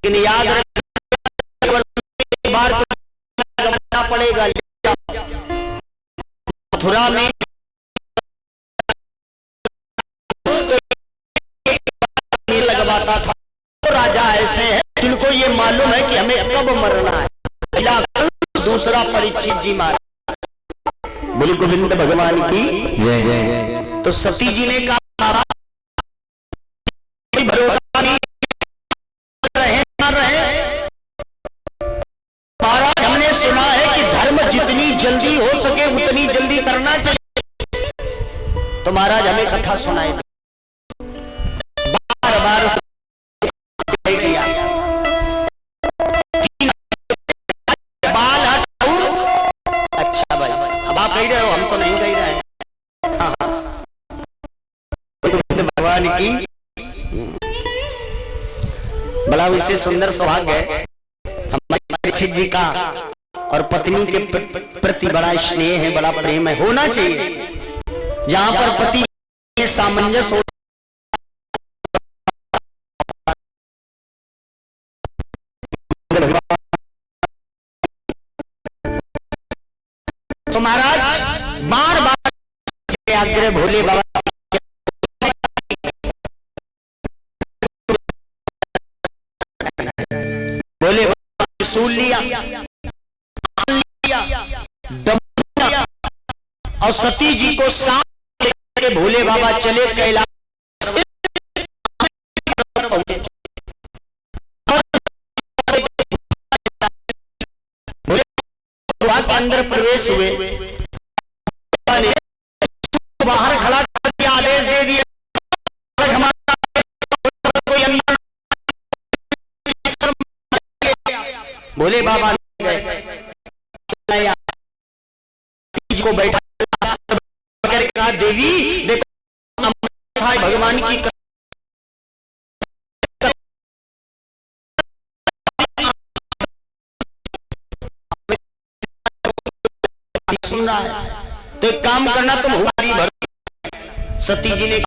Speaker 1: लेकिन याद रखना बार तो पड़ेगा। मथुरा में लगवाता था तो राजा ऐसे हैं जिनको ये मालूम है कि हमें कब मरना है। पहला दूसरा परीक्षित जी मारा। बोले गोविंद भगवान की जय। तो सती जी ने कहा भरोसा नहीं रहे ना रहे, महाराज हमने सुना है कि धर्म जितनी जल्दी हो सके उतनी जल्दी करना चाहिए। तो महाराज हमें कथा सुनाई, बार बार किया, बाल हटाऊं। अच्छा भाई, अब आप कह रहे हो, हम तो नहीं कह रहे हैं। भगवान की बड़ा विशेष सुंदर सौभाग्य है हमारे परीक्षित जी का, और पत्नी के प्रति बड़ा स्नेह है, बड़ा प्रेम है, होना चाहिए। जहां पर पति के सामंजस्य हो, तो महाराज बार बार आग्रह भोले बाबा भोले बाबा सूल लिया और सती जी को साथ लेकर भोले बाबा चले कैलाश पहुंचे। भोले बाबा के अंदर प्रवेश हुए, बाहर खड़ा करके आदेश दे दिया, कोई अंदर। भोले बाबा को बैठा कहा, देवी देखो भगवान की सुन रहा है, तो एक काम करना, तुम हुआरी भर। सती जी ने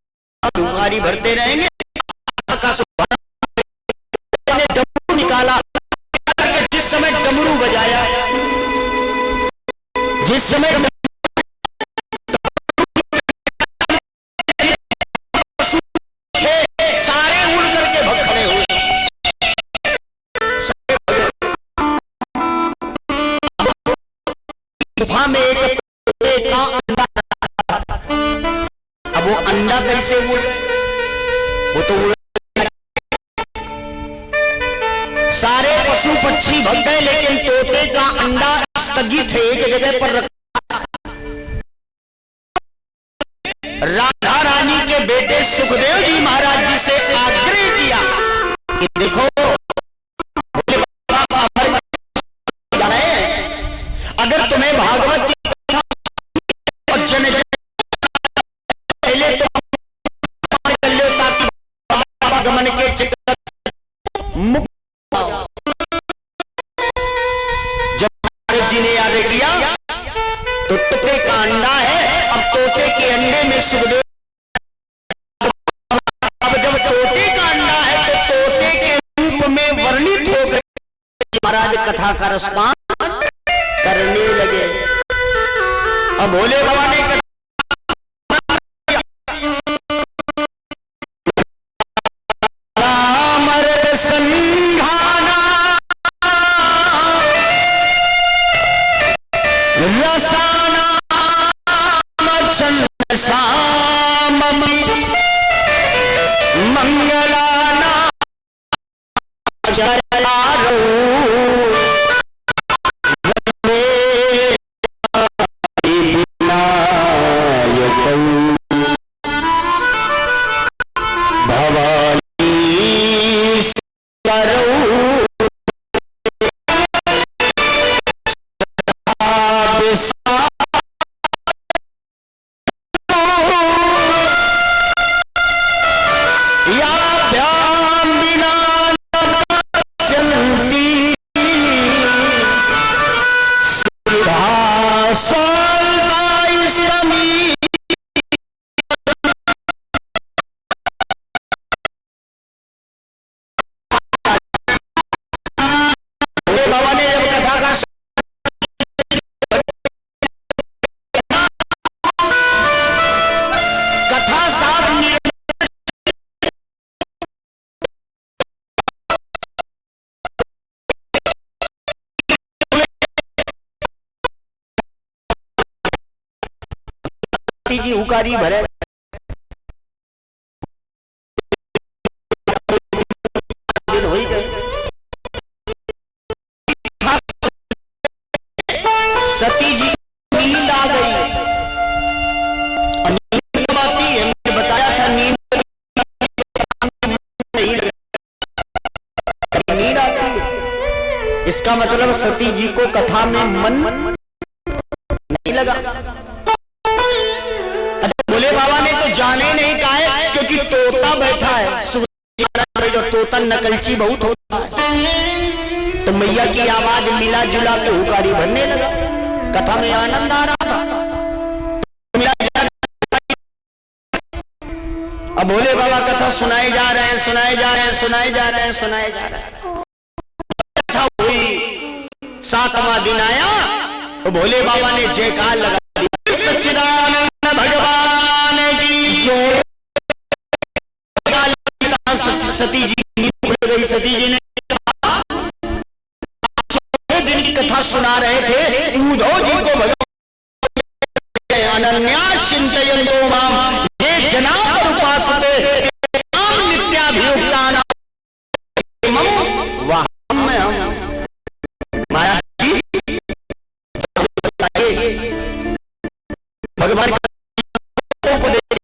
Speaker 1: हुआरी भरते रहेंगे, डमरू निकाला, जिस समय डमरू बजाया, जिस समय सारे उड़ करके भग खड़े हुए। गुफा में एक का अंडा, अब वो अंडा कैसे उड़, वो तो उड़, सारे पशु पक्षी भग गए, लेकिन तोते का अंडा स्थगित है, एक जगह पर रखा। राधा रानी के बेटे सुखदेव जी महाराज जी से आग्रह किया कि देखो भोले बाबा जा रहे हैं, अगर तुम्हें भागवत की कथा और जन पहले तो कर लो, ताकि बाबा गमन के चक्कर मुक्त। जी ने याद किया तो तोते का अंडा है, अब तोते के अंडे में सुखदेव, अब जब तोते का अंडा है तो तोते के रूप में वर्णित होकर महाराज कथा का रसपान करने लगे। अब भोले बाबा ने मंगलाना जी उकारी भरे हो ही गए। सती जी नींद आ गई, और नींद कब आती है, मैंने बताया था नींद इसका मतलब सती जी को कथा में मन नहीं लगा। अच्छा, भोले बाबा ने तो जाने नहीं कहा है, क्योंकि तोता बैठा है, जो तोता नकलची बहुत होता है, तो मैया की आवाज मिला जुला के हुकारी भरने लगा। कथा में आनंद आ रहा था। अब भोले बाबा कथा सुनाए जा रहे हैं, सुनाए जा रहे हैं, सुनाए जा रहे हैं, सुनाए जा रहे हैं। कथा हुई, 7वां दिन आया तो भोले बाबा ने जयकार लगा दिया, सच्चिदानंद भगवान की जय। सती जी खुल गई। सती जी ने दिन की कथा सुना रहे थे, उद्धव जी को अनन्या चिंतयन्तो माम ये जना पर उपासते नित्याभियुक्तानां महाराज जी भगवान का उपदेश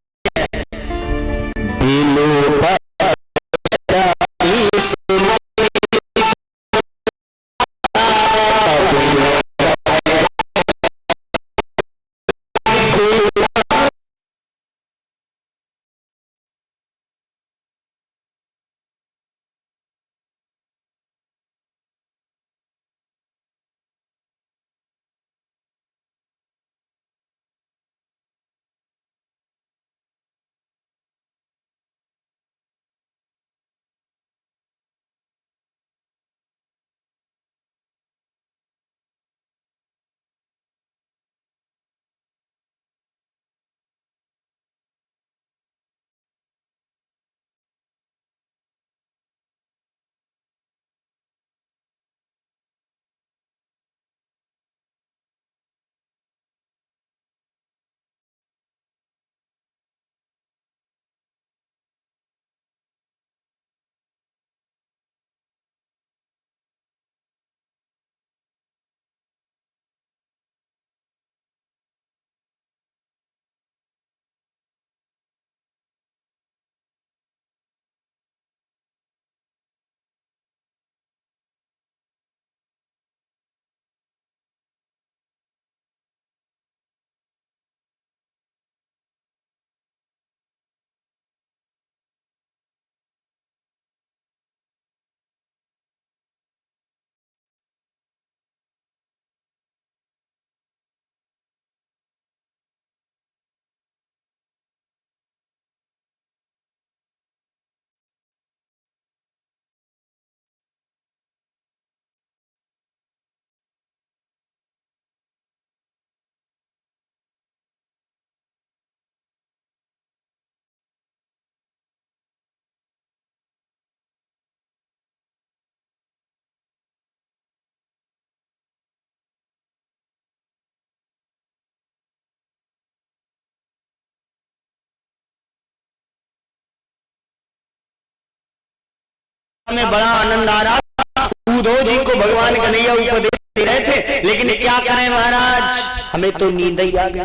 Speaker 1: में बड़ा आनंद आ रहा था। उद्धव जी को भगवान कन्हैया उपदेश दे रहे थे, लेकिन क्या करें महाराज, हमें तो नींद ही आ गई।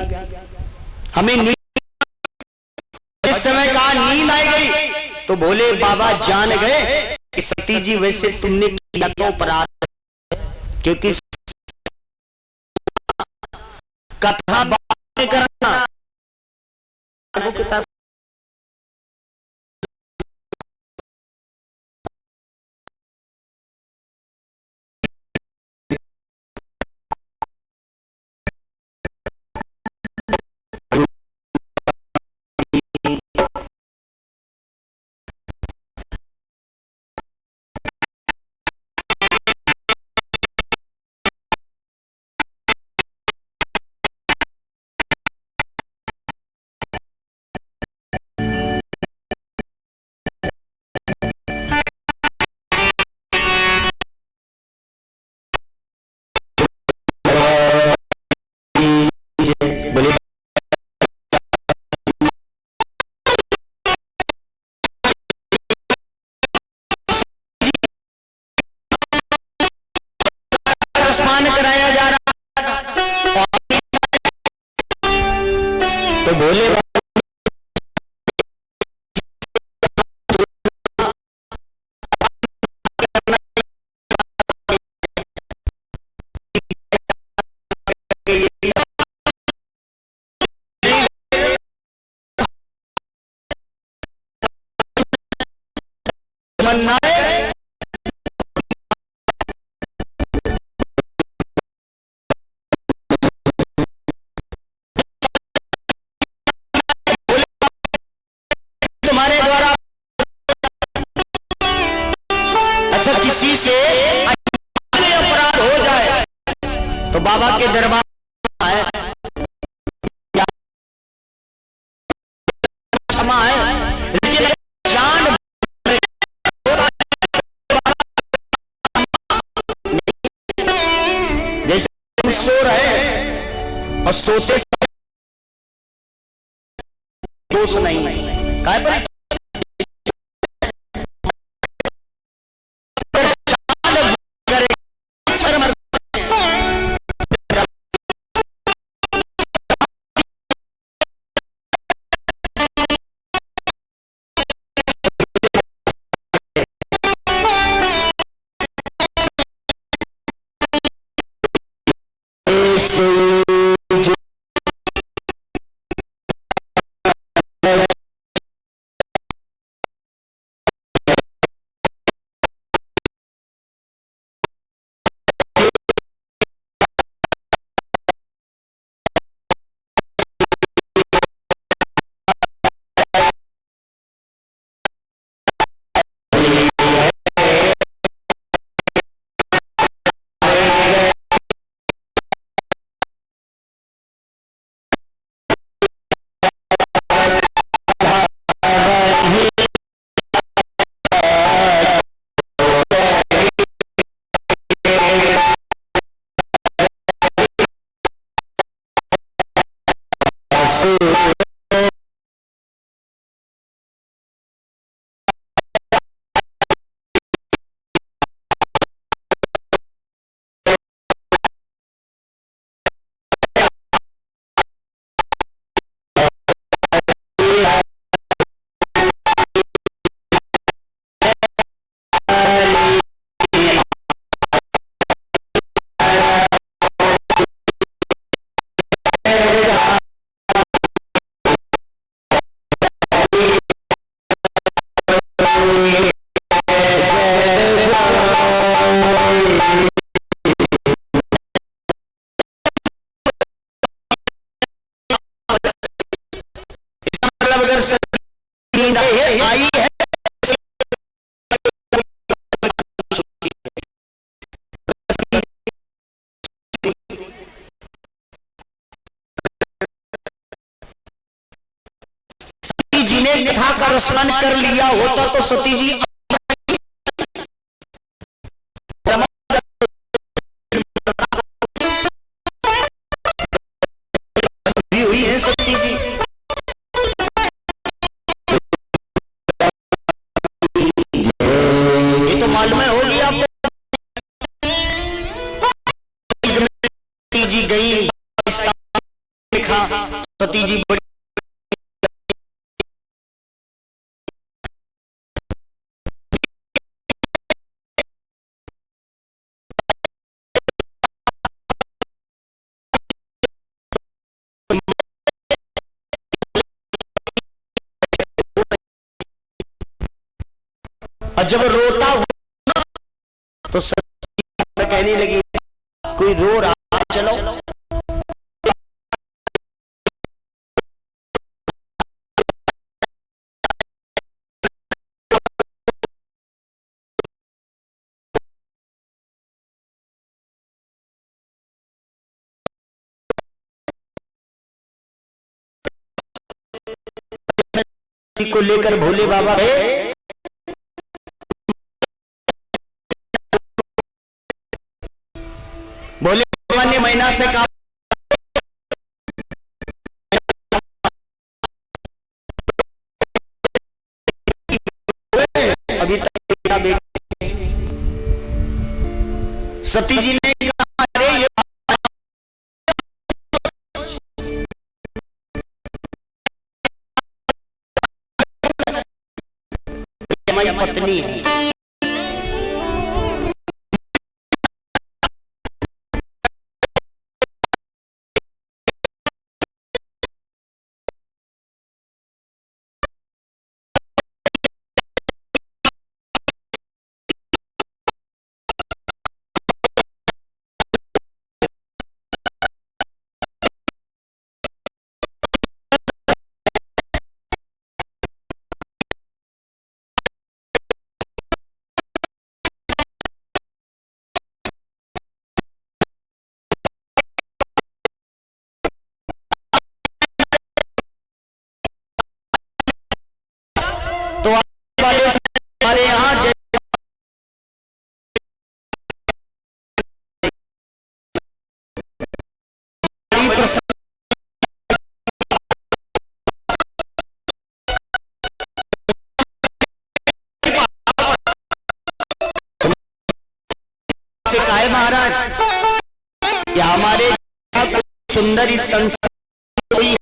Speaker 1: हमें नींद इस समय कहा नींद आ गई, तो भोले बाबा जान गए कि सती जी वैसे तुमने किया तो अपराध, क्योंकि कथा करना तमन्नाएं तुम्हारे द्वारा। अच्छा, किसी से अपराध हो जाए तो बाबा के दरबार है, क्षमा है, लेकिन जान जैसे तुम सो रहे और सोते दोष नहीं है, काय पर आई है सती जी ने कथा का स्मरण कर लिया होता तो सती जी भी हुई है। सती जी ये तो मालूम होगी आपको, सती जी गई लिखा सती जी बड़ी और जब रोता हुआ तो सती कहने लगी कोई रो रहा चलो। को लेकर भोले बाबा भोले बाबा ने महीना से कहा अभी तक सती जी ने कहा अरे ये हमारी पत्नी है। देखा है महाराज, क्या हमारे सुंदर इस संसार कोई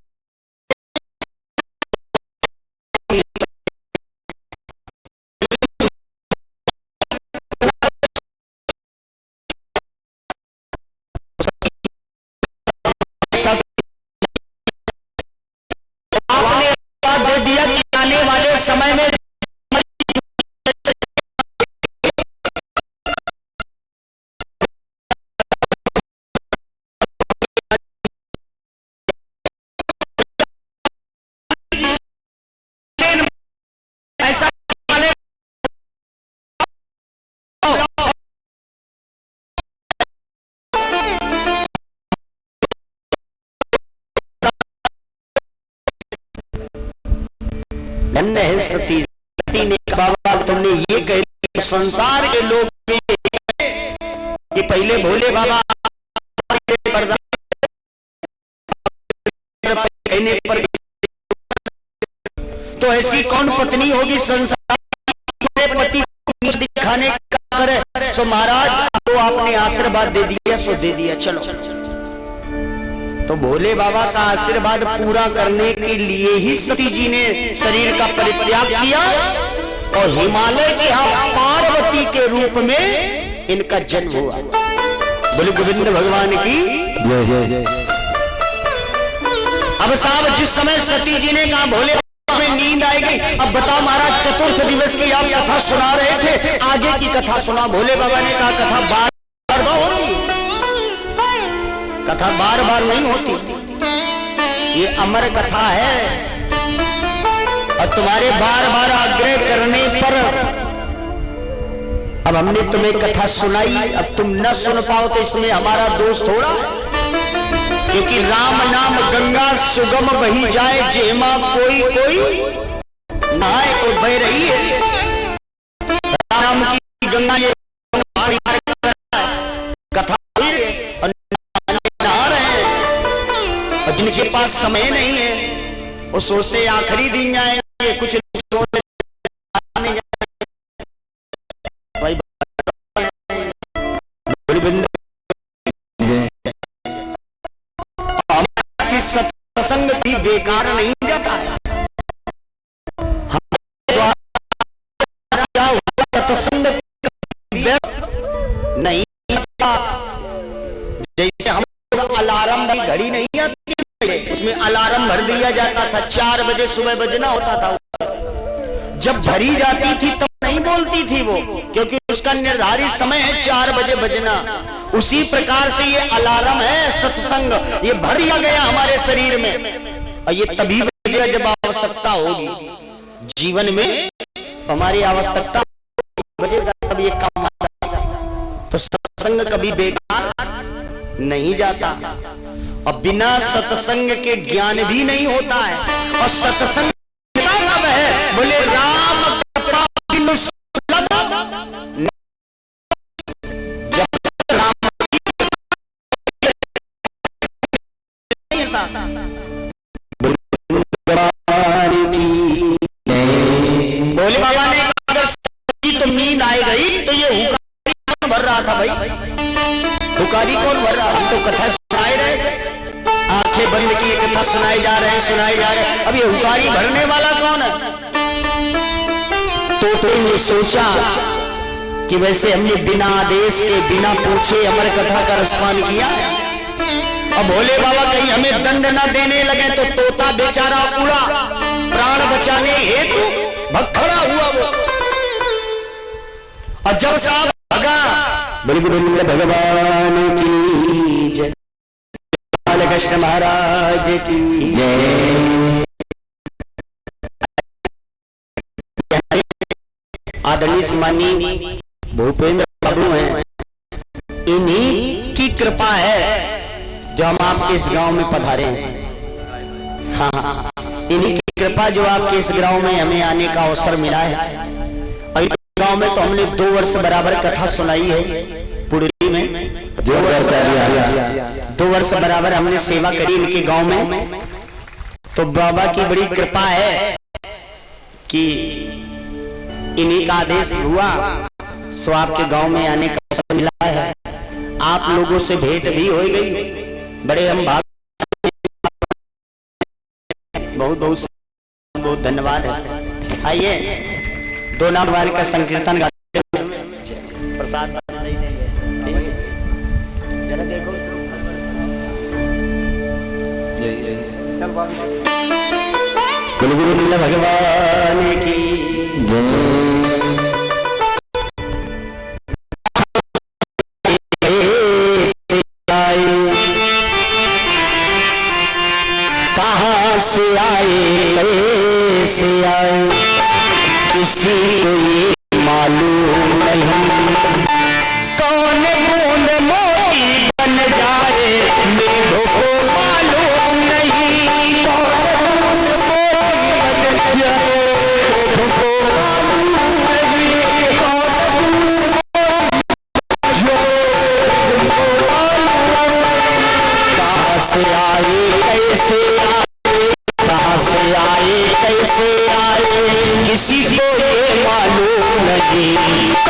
Speaker 1: आपने दे दिया कि आने वाले समय में ऐसा धन्य है सती। सती ने कहा बाबा तुमने ये कह दिया संसार के लोग कि पहले भोले बाबा कहने पर, तो ऐसी कौन पत्नी होगी संसार पति को दिखाने का करे। सो महाराज तो आपने आशीर्वाद दे दिया, सो दे दिया, चलो। तो भोले बाबा का आशीर्वाद पूरा करने के लिए ही सती जी ने शरीर का परित्याग किया और हिमालय के यहाँ पार्वती के रूप में इनका जन्म हुआ। बोले गोविंद भगवान की जय जय जय। अब साहब जिस समय सती जी ने कहा भोले बाबा में नींद आएगी, अब बताओ महाराज चतुर्थ दिवस की आप कथा सुना रहे थे, आगे की कथा सुना। भोले बाबा ने कहा कथा बार बार हो रही, कथा बार बार नहीं होती, ये अमर कथा है और तुम्हारे बार बार आग्रह करने पर अब हमने तुम्हें कथा सुनाई, अब तुम न सुन पाओ तो इसमें हमारा दोष थोड़ा, क्योंकि राम नाम गंगा सुगम बही जाए, जेमा कोई कोई नहाए तो बह रही है। राम की गंगा ये कथा जिनके पास समय नहीं है वो सोचते आखिरी दिन जाएंगे, कुछ सत्संग भी बेकार नहीं जाता है, सत्संग नहीं, जैसे हम अलार्म की घड़ी नहीं आती, उसमें अलार्म भर दिया जाता था, 4 बजे सुबह बजना होता था, जब भरी जाती थी तब नहीं बोलती थी वो, क्योंकि उसका निर्धारित समय है 4 बजे बजना। उसी प्रकार से ये अलार्म है सत्संग, ये भर दिया गया हमारे शरीर में और ये तभी बजेगा जब आवश्यकता होगी जीवन में, हमारी आवश्यकता बजेगा तब ये काम आएगा। तो सत्संग कभी बेकार नहीं जाता और बिना सत्संग के ज्ञान भी नहीं होता है। और सत्संग कब है, बोले राम कृपा बिनु सुलभ, भोले बाबा ने अगर सच्ची तो नींद आई गई तो ये हुकारी कौन भर रहा था भाई, हुकारी कौन भर रहा, हम तो कथा सुनाई रहे थे, आंखें बंद की कथा सुनाई जा रहे हैं, अब ये हुकारी भरने वाला कौन है। तो ने सोचा कि वैसे हमने बिना आदेश के बिना पूछे अमर कथा का रसपान किया, अब भोले बाबा कहीं हमें दंड न देने लगे तो तोता बेचारा उड़ा, प्राण बचाने हेतु भखड़ा हुआ वो, और जब साहब भगा, बिल्कुल भगवान की जय, कृष्ण महाराज की जय। आदरणीय सम्माननीय भूपेंद्र बाबू हैं, इन्हीं की कृपा है जो हम आपके इस गांव में पधारे हैं। हाँ, इन्हीं की कृपा जो आपके इस गांव में हमें आने का अवसर मिला है। और इस गांव में तो हमने 2 वर्ष बराबर कथा सुनाई है, पुड़ली में 2 वर्ष बराबर हमने सेवा करी इनके गांव में। तो बाबा की बड़ी कृपा है कि इन्हीं का आदेश हुआ, सो आपके गांव में आने का अवसर मिला है। आप लोगों से भेंट भी हो गई, बड़े हम बहुत बहुत बहुत धन्यवाद है। आइए दो नाम वाले का संकीर्तन गाते हुए प्रसाद जरा देखो। कुलगुरु लीला भगवान की कहाँ से आए कैसे आए किसी को ये मालूम नहीं, कौन बूंद मोती बन जाए मेघों को मालूम नहीं, कौन बूंद मोती बन जाए मेघों को मालूम नहीं, कहाँ से आए कैसे आए, कहाँ से आए कैसे आए किसी को ये मालूम नहीं।